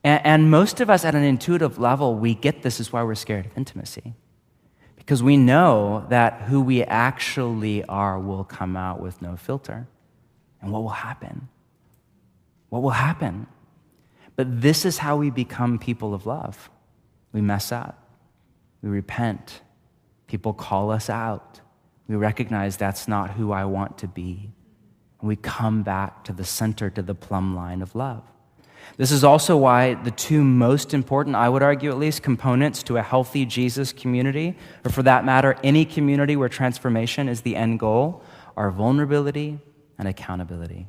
And most of us at an intuitive level, we get this is why we're scared of intimacy. Because we know that who we actually are will come out with no filter. And what will happen? What will happen? But this is how we become people of love. We mess up. We repent. People call us out. We recognize that's not who I want to be. And we come back to the center, to the plumb line of love. This is also why the two most important, I would argue at least, components to a healthy Jesus community, or for that matter, any community where transformation is the end goal, are vulnerability and accountability.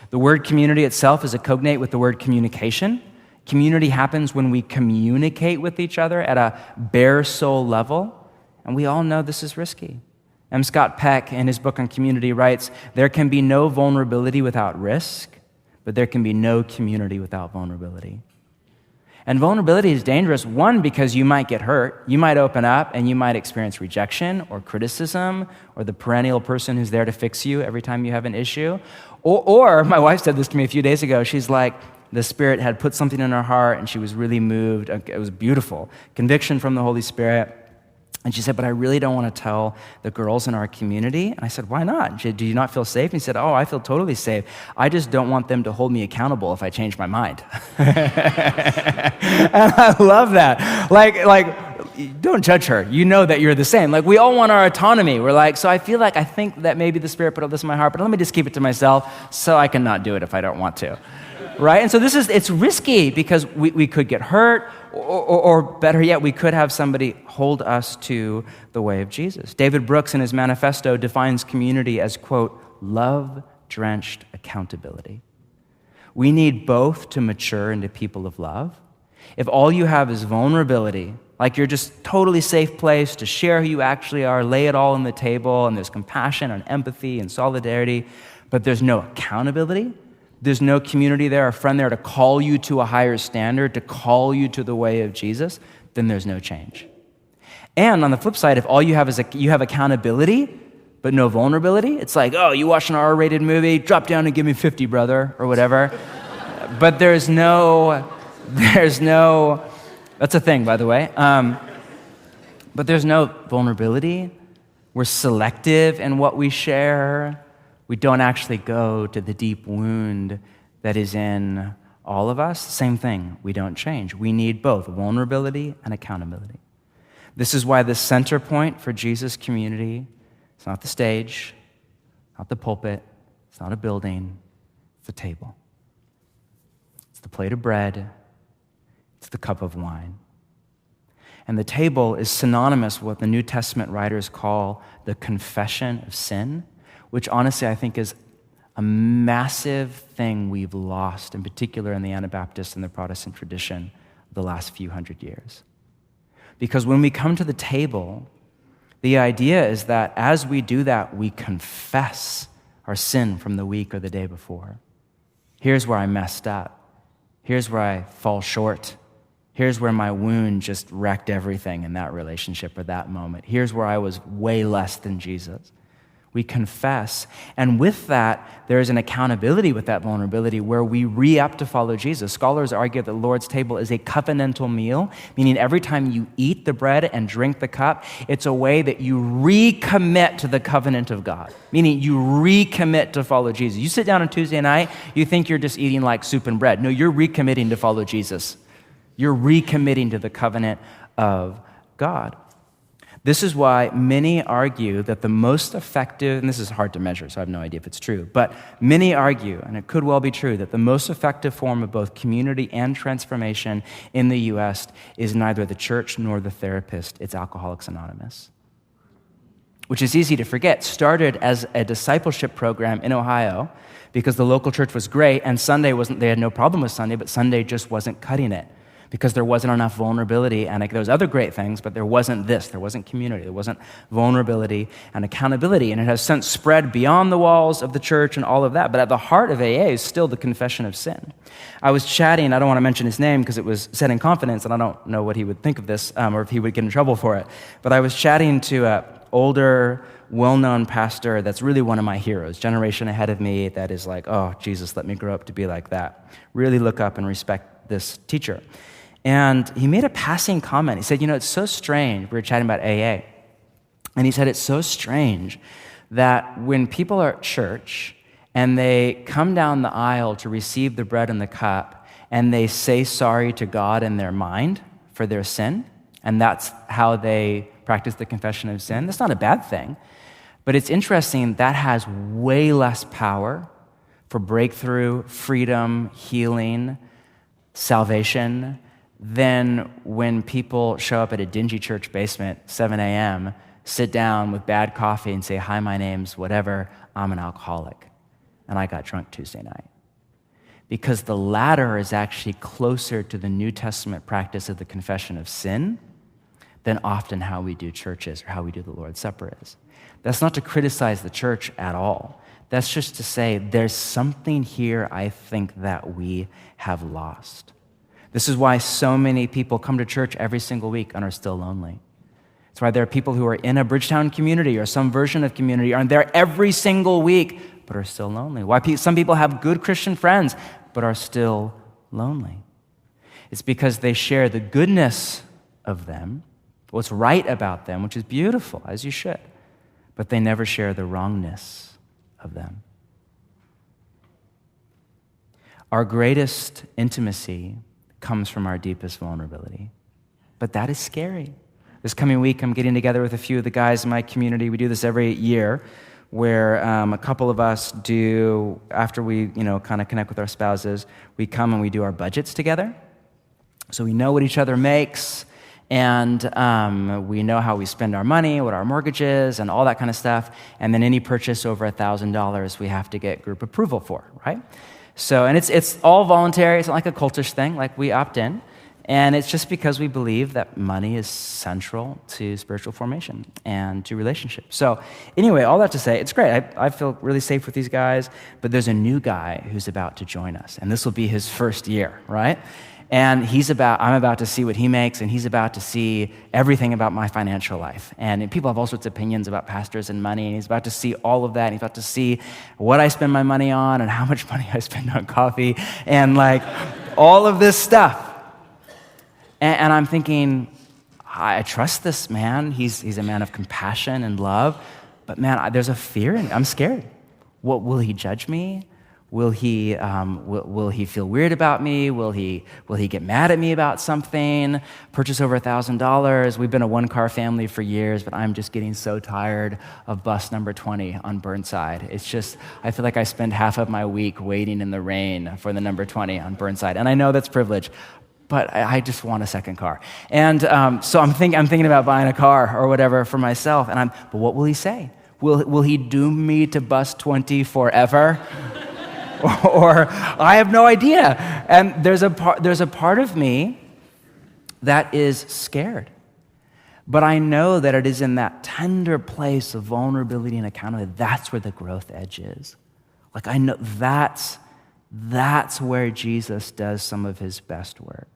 The word community itself is a cognate with the word communication. Community happens when we communicate with each other at a bare soul level, and we all know this is risky. M. Scott Peck, in his book on community, writes, there can be no vulnerability without risk, but there can be no community without vulnerability. And vulnerability is dangerous, one, because you might get hurt. You might open up and you might experience rejection or criticism or the perennial person who's there to fix you every time you have an issue. Or my wife said this to me a few days ago. She's like, the Spirit had put something in her heart and she was really moved. It was beautiful. Conviction from the Holy Spirit. And she said, but I really don't want to tell the girls in our community. And I said, why not? She said, do you not feel safe? And he said, oh, I feel totally safe. I just don't want them to hold me accountable if I change my mind. And I love that. Like, don't judge her. You know that you're the same. Like, we all want our autonomy. We're like, so I think that maybe the Spirit put this in my heart, but let me just keep it to myself so I can not do it if I don't want to. Right? And so it's risky because we could get hurt, or better yet, we could have somebody hold us to the way of Jesus. David Brooks, in his manifesto, defines community as, quote, love-drenched accountability. We need both to mature into people of love. If all you have is vulnerability, like you're just totally safe place to share who you actually are, lay it all on the table, and there's compassion and empathy and solidarity, but there's no accountability, there's no community there, a friend there to call you to a higher standard, to call you to the way of Jesus, then there's no change. And on the flip side, if all you have is you have accountability, but no vulnerability, it's like, oh, you watch an R-rated movie, drop down and give me 50, brother, or whatever. But there's no, that's a thing, by the way. But there's no vulnerability. We're selective in what we share. We don't actually go to the deep wound that is in all of us. Same thing, we don't change. We need both vulnerability and accountability. This is why the center point for Jesus' community is not the stage, not the pulpit, it's not a building, it's the table. It's the plate of bread, it's the cup of wine. And the table is synonymous with what the New Testament writers call the confession of sin, which honestly I think is a massive thing we've lost, in particular in the Anabaptist and the Protestant tradition of the last few hundred years. Because when we come to the table, the idea is that as we do that, we confess our sin from the week or the day before. Here's where I messed up. Here's where I fall short. Here's where my wound just wrecked everything in that relationship or that moment. Here's where I was way less than Jesus. We confess. And with that, there is an accountability with that vulnerability where we re-up to follow Jesus. Scholars argue that the Lord's table is a covenantal meal, meaning every time you eat the bread and drink the cup, it's a way that you recommit to the covenant of God, meaning you recommit to follow Jesus. You sit down on Tuesday night, you think you're just eating like soup and bread. No, you're recommitting to follow Jesus. You're recommitting to the covenant of God. This is why many argue that the most effective, and this is hard to measure, so I have no idea if it's true, but many argue, and it could well be true, that the most effective form of both community and transformation in the U.S. is neither the church nor the therapist, it's Alcoholics Anonymous. which is easy to forget, started as a discipleship program in Ohio because the local church was great and they had no problem with Sunday, but Sunday just wasn't cutting it because there wasn't enough vulnerability, and there was other great things, but there wasn't community, there wasn't vulnerability and accountability, and it has since spread beyond the walls of the church and all of that, but at the heart of AA is still the confession of sin. I was chatting, I don't want to mention his name because it was said in confidence, and I don't know what he would think of this, or if he would get in trouble for it, but I was chatting to an older, well-known pastor that's really one of my heroes, generation ahead of me, that is like, oh, Jesus, let me grow up to be like that. Really look up and respect this teacher. And he made a passing comment. He said, it's so strange. We were chatting about AA. And he said, it's so strange that when people are at church and they come down the aisle to receive the bread and the cup and they say sorry to God in their mind for their sin, and that's how they practice the confession of sin, that's not a bad thing. But it's interesting, that has way less power for breakthrough, freedom, healing, salvation, than when people show up at a dingy church basement, 7 a.m., sit down with bad coffee and say, hi, my name's whatever, I'm an alcoholic, and I got drunk Tuesday night. Because the latter is actually closer to the New Testament practice of the confession of sin than often how we do churches or how we do the Lord's Supper is. That's not to criticize the church at all. That's just to say there's something here, I think, that we have lost. This is why so many people come to church every single week and are still lonely. It's why there are people who are in a Bridgetown community or some version of community, are there every single week, but are still lonely. Why some people have good Christian friends, but are still lonely. It's because they share the goodness of them, what's right about them, which is beautiful, as you should, but they never share the wrongness of them. Our greatest intimacy comes from our deepest vulnerability. But that is scary. This coming week, I'm getting together with a few of the guys in my community. We do this every year, where a couple of us do, after we kind of connect with our spouses, we come and we do our budgets together. So we know what each other makes, and we know how we spend our money, what our mortgage is, and all that kind of stuff. And then any purchase over $1,000, we have to get group approval for, right? So, and it's all voluntary. It's not like a cultish thing, like we opt in. And it's just because we believe that money is central to spiritual formation and to relationships. So anyway, all that to say, it's great. I feel really safe with these guys, but there's a new guy who's about to join us, and this will be his first year, right? And I'm about to see what he makes, and he's about to see everything about my financial life. And people have all sorts of opinions about pastors and money, and he's about to see all of that, and he's about to see what I spend my money on and how much money I spend on coffee, and like all of this stuff. And I'm thinking, I trust this man. He's a man of compassion and love, but man, there's a fear in me. I'm scared. What, will he judge me? Will he feel weird about me? Will he get mad at me about something? Purchase over $1,000. We've been a one-car family for years, but I'm just getting so tired of bus number 20 on Burnside. It's just, I feel like I spend half of my week waiting in the rain for the number 20 on Burnside. And I know that's privilege, but I just want a second car. And so I'm thinking about buying a car or whatever for myself. But what will he say? Will he doom me to bus 20 forever? Or I have no idea. And there's a part of me that is scared. But I know that it is in that tender place of vulnerability and accountability, that's where the growth edge is. Like I know that's where Jesus does some of his best work.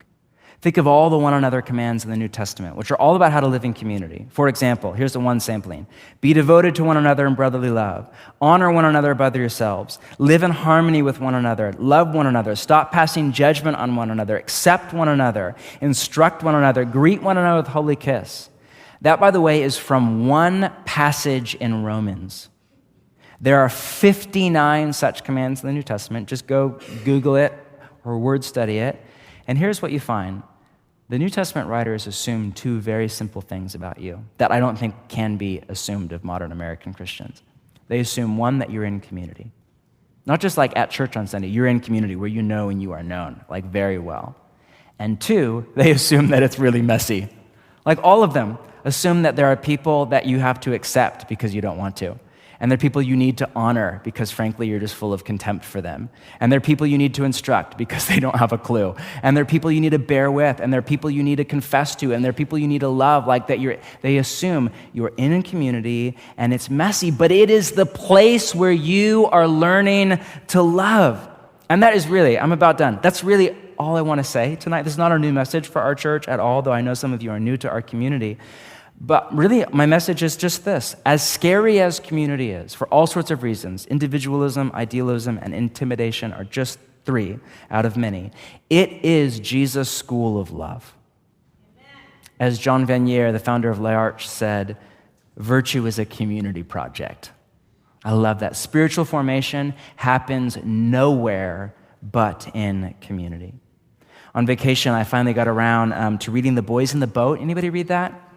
Think of all the one another commands in the New Testament, which are all about how to live in community. For example, here's the one sampling. Be devoted to one another in brotherly love. Honor one another above yourselves. Live in harmony with one another. Love one another. Stop passing judgment on one another. Accept one another. Instruct one another. Greet one another with a holy kiss. That, by the way, is from one passage in Romans. There are 59 such commands in the New Testament. Just go Google it or word study it. And here's what you find. The New Testament writers assume two very simple things about you that I don't think can be assumed of modern American Christians. They assume, one, that you're in community. Not just like at church on Sunday, you're in community where you know and you are known, like very well. And two, they assume that it's really messy. Like all of them. assume that there are people that you have to accept because you don't want to. And there are people you need to honor because, frankly, you're just full of contempt for them. And there are people you need to instruct because they don't have a clue. And there are people you need to bear with. And there are people you need to confess to. And there are people you need to love. Like that, they assume you're in a community and it's messy, but it is the place where you are learning to love. And that is really, I'm about done. That's really all I want to say tonight. This is not our new message for our church at all, though I know some of you are new to our community. But really, my message is just this. As scary as community is, for all sorts of reasons, individualism, idealism, and intimidation are just 3 out of many. It is Jesus' school of love. Amen. As John Vanier, the founder of L'Arche, said, virtue is a community project. I love that. Spiritual formation happens nowhere but in community. On vacation, I finally got around to reading The Boys in the Boat. Anybody read that?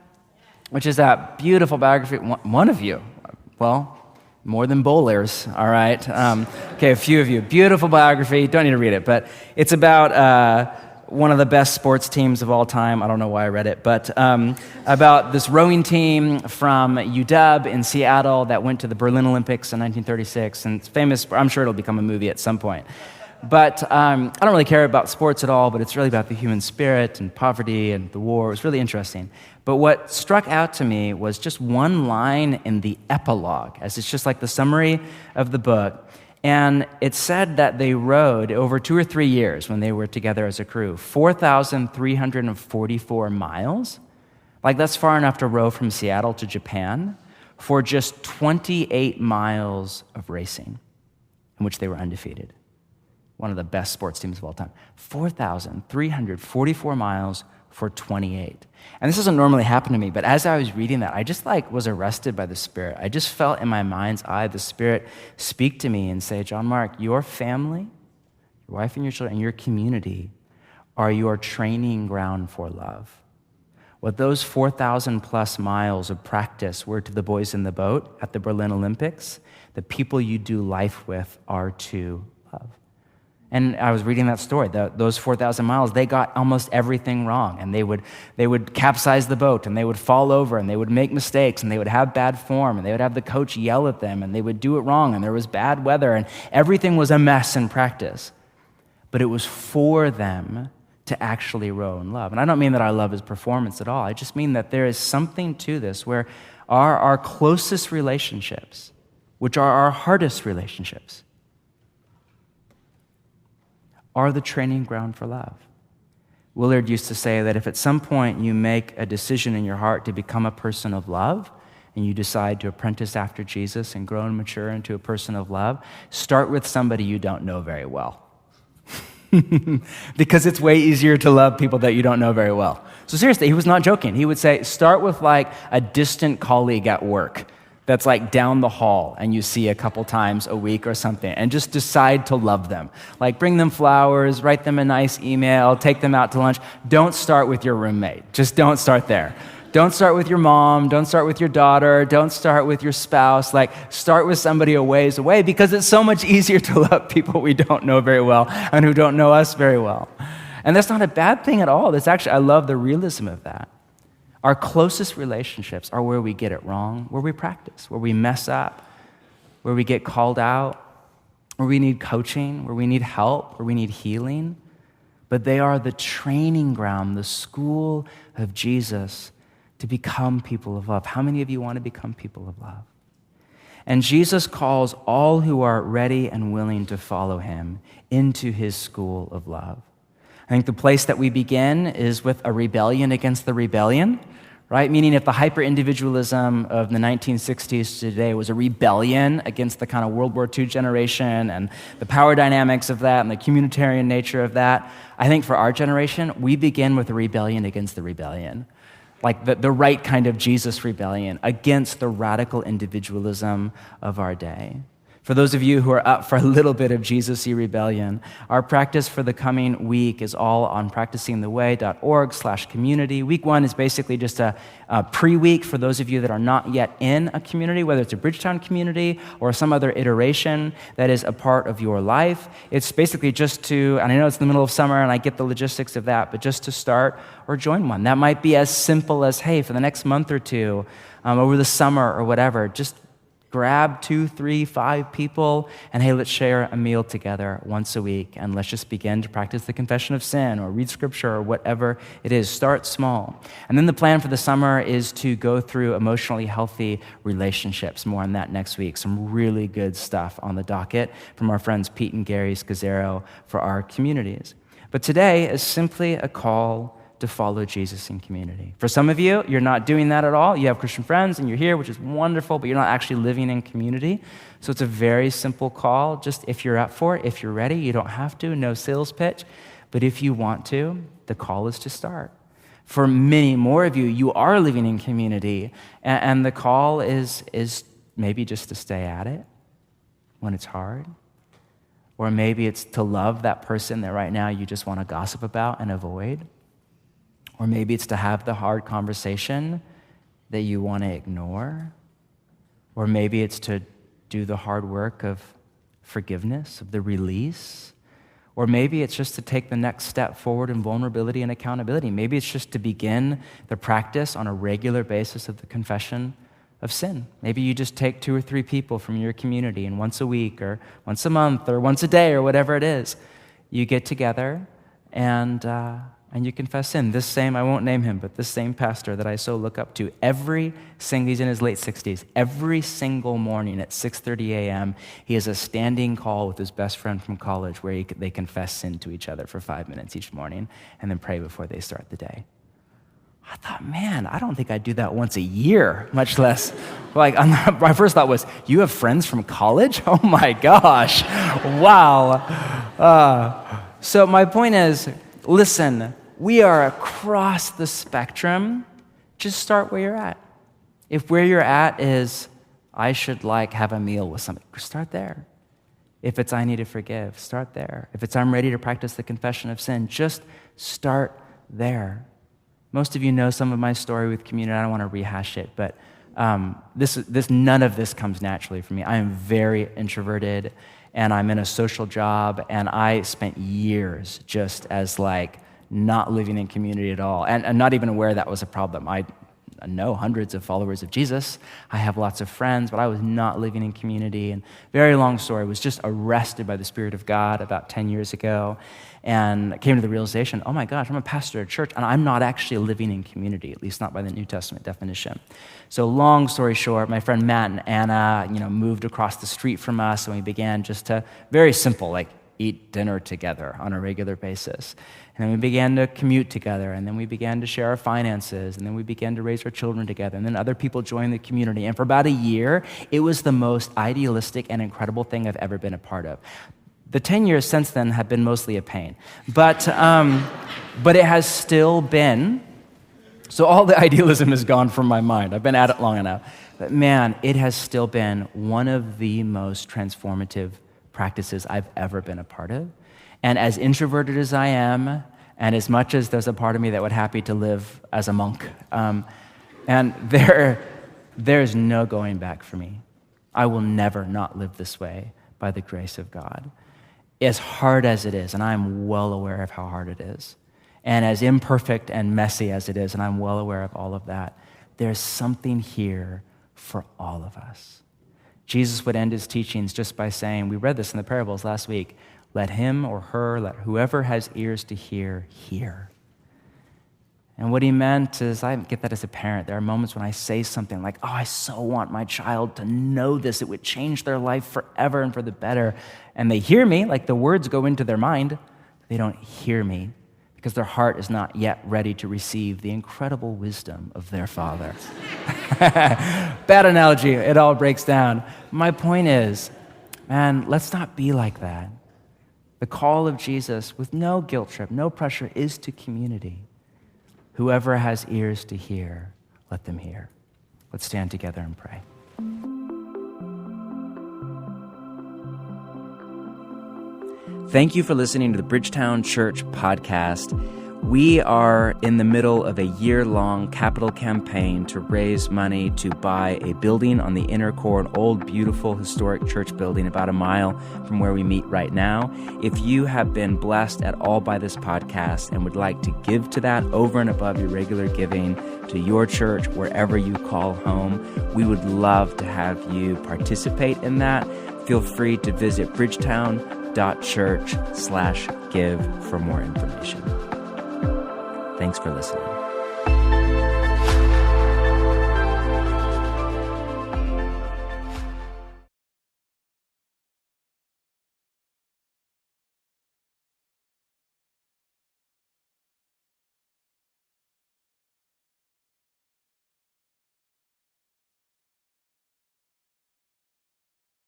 Which is that beautiful biography. One of you. Well, more than bowlers, all right? Okay, a few of you. Beautiful biography. Don't need to read it, but it's about one of the best sports teams of all time. I don't know why I read it, but about this rowing team from UW in Seattle that went to the Berlin Olympics in 1936, and it's famous. I'm sure it'll become a movie at some point. But I don't really care about sports at all, but it's really about the human spirit and poverty and the war. It was really interesting. But what struck out to me was just one line in the epilogue, as it's just like the summary of the book. And it said that they rowed over 2 or 3 years when they were together as a crew, 4,344 miles. Like that's far enough to row from Seattle to Japan for just 28 miles of racing in which they were undefeated. One of the best sports teams of all time. 4,344 miles for 28. And this doesn't normally happen to me, but as I was reading that, I just was arrested by the Spirit. I just felt in my mind's eye the Spirit speak to me and say, John Mark, your family, your wife and your children, and your community are your training ground for love. What those 4,000 plus miles of practice were to the boys in the boat at the Berlin Olympics, the people you do life with are to love. And I was reading that story. Those 4,000 miles, they got almost everything wrong. And they would capsize the boat, and they would fall over, and they would make mistakes, and they would have bad form, and they would have the coach yell at them, and they would do it wrong, and there was bad weather, and everything was a mess in practice. But it was for them to actually row in love. And I don't mean that our love is performance at all. I just mean that there is something to this where our closest relationships, which are our hardest relationships, are the training ground for love. Willard used to say that if at some point you make a decision in your heart to become a person of love, and you decide to apprentice after Jesus and grow and mature into a person of love, start with somebody you don't know very well. Because it's way easier to love people that you don't know very well. So seriously, he was not joking. He would say, start with like a distant colleague at work that's like down the hall and you see a couple times a week or something, and just decide to love them. Like bring them flowers, write them a nice email, take them out to lunch. Don't start with your roommate. Just don't start there. Don't start with your mom. Don't start with your daughter. Don't start with your spouse. Like start with somebody a ways away, because it's so much easier to love people we don't know very well and who don't know us very well. And that's not a bad thing at all. That's actually, I love the realism of that. Our closest relationships are where we get it wrong, where we practice, where we mess up, where we get called out, where we need coaching, where we need help, where we need healing. But they are the training ground, the school of Jesus to become people of love. How many of you want to become people of love? And Jesus calls all who are ready and willing to follow him into his school of love. I think the place that we begin is with a rebellion against the rebellion, right? Meaning if the hyper-individualism of the 1960s to today was a rebellion against the kind of World War II generation and the power dynamics of that and the communitarian nature of that, I think for our generation, we begin with a rebellion against the rebellion. Like the right kind of Jesus rebellion against the radical individualism of our day. For those of you who are up for a little bit of Jesus-y rebellion, our practice for the coming week is all on practicingtheway.org/community. Week 1 is basically just a pre-week for those of you that are not yet in a community, whether it's a Bridgetown community or some other iteration that is a part of your life. It's basically just to, and I know it's the middle of summer and I get the logistics of that, but just to start or join one. That might be as simple as, hey, for the next month or two, over the summer or whatever, just grab 2, 3, 5 people, and hey, let's share a meal together once a week, and let's just begin to practice the confession of sin or read scripture or whatever it is. Start small. And then the plan for the summer is to go through emotionally healthy relationships. More on that next week. Some really good stuff on the docket from our friends Pete and Gary Scazzero for our communities. But today is simply a call to follow Jesus in community. For some of you, you're not doing that at all. You have Christian friends and you're here, which is wonderful, but you're not actually living in community. So it's a very simple call. Just if you're up for it, if you're ready, you don't have to, no sales pitch. But if you want to, the call is to start. For many more of you, you are living in community, and the call is maybe just to stay at it when it's hard. Or maybe it's to love that person that right now you just want to gossip about and avoid. Or maybe it's to have the hard conversation that you want to ignore. Or maybe it's to do the hard work of forgiveness, of the release. Or maybe it's just to take the next step forward in vulnerability and accountability. Maybe it's just to begin the practice on a regular basis of the confession of sin. Maybe you just take 2 or 3 people from your community, and once a week or once a month or once a day or whatever it is, you get together and you confess sin. This same, I won't name him, but this same pastor that I so look up to, he's in his late 60s, every single morning at 6:30 a.m., he has a standing call with his best friend from college where they confess sin to each other for 5 minutes each morning and then pray before they start the day. I thought, man, I don't think I'd do that once a year, much less, my first thought was, you have friends from college? Oh my gosh, wow. So my point is, listen, we are across the spectrum. Just start where you're at. If where you're at is, I should have a meal with somebody, start there. If it's, I need to forgive, start there. If it's, I'm ready to practice the confession of sin, just start there. Most of you know some of my story with community. I don't want to rehash it, but none of this comes naturally for me. I am very introverted, and I'm in a social job, and I spent years just as not living in community at all, and not even aware that was a problem. I know hundreds of followers of Jesus. I have lots of friends, but I was not living in community. And very long story, was just arrested by the Spirit of God about 10 years ago, and came to the realization, oh my gosh, I'm a pastor at church, and I'm not actually living in community, at least not by the New Testament definition. So long story short, my friend Matt and Anna, moved across the street from us, and we began just to, very simple, eat dinner together on a regular basis. And then we began to commute together, and then we began to share our finances, and then we began to raise our children together, and then other people joined the community. And for about a year, it was the most idealistic and incredible thing I've ever been a part of. The 10 years since then have been mostly a pain. But it has still been, so all the idealism is gone from my mind. I've been at it long enough. But man, it has still been one of the most transformative practices I've ever been a part of. And as introverted as I am, and as much as there's a part of me that would happy to live as a monk, and there's no going back for me. I will never not live this way by the grace of God. As hard as it is, and I'm well aware of how hard it is, and as imperfect and messy as it is, and I'm well aware of all of that, there's something here for all of us. Jesus would end his teachings just by saying, we read this in the parables last week, let him or her, let whoever has ears to hear, hear. And what he meant is, I get that as a parent. There are moments when I say something like, oh, I so want my child to know this. It would change their life forever and for the better. And they hear me, the words go into their mind. But they don't hear me because their heart is not yet ready to receive the incredible wisdom of their Father. Bad analogy. It all breaks down. My point is, man, let's not be like that. The call of Jesus, with no guilt trip, no pressure, is to community. Whoever has ears to hear, let them hear. Let's stand together and pray. Thank you for listening to the Bridgetown Church podcast. We are in the middle of a year-long capital campaign to raise money to buy a building on the inner core, an old, beautiful, historic church building about a mile from where we meet right now. If you have been blessed at all by this podcast and would like to give to that over and above your regular giving to your church, wherever you call home, we would love to have you participate in that. Feel free to visit bridgetown.church/give for more information. Thanks for listening.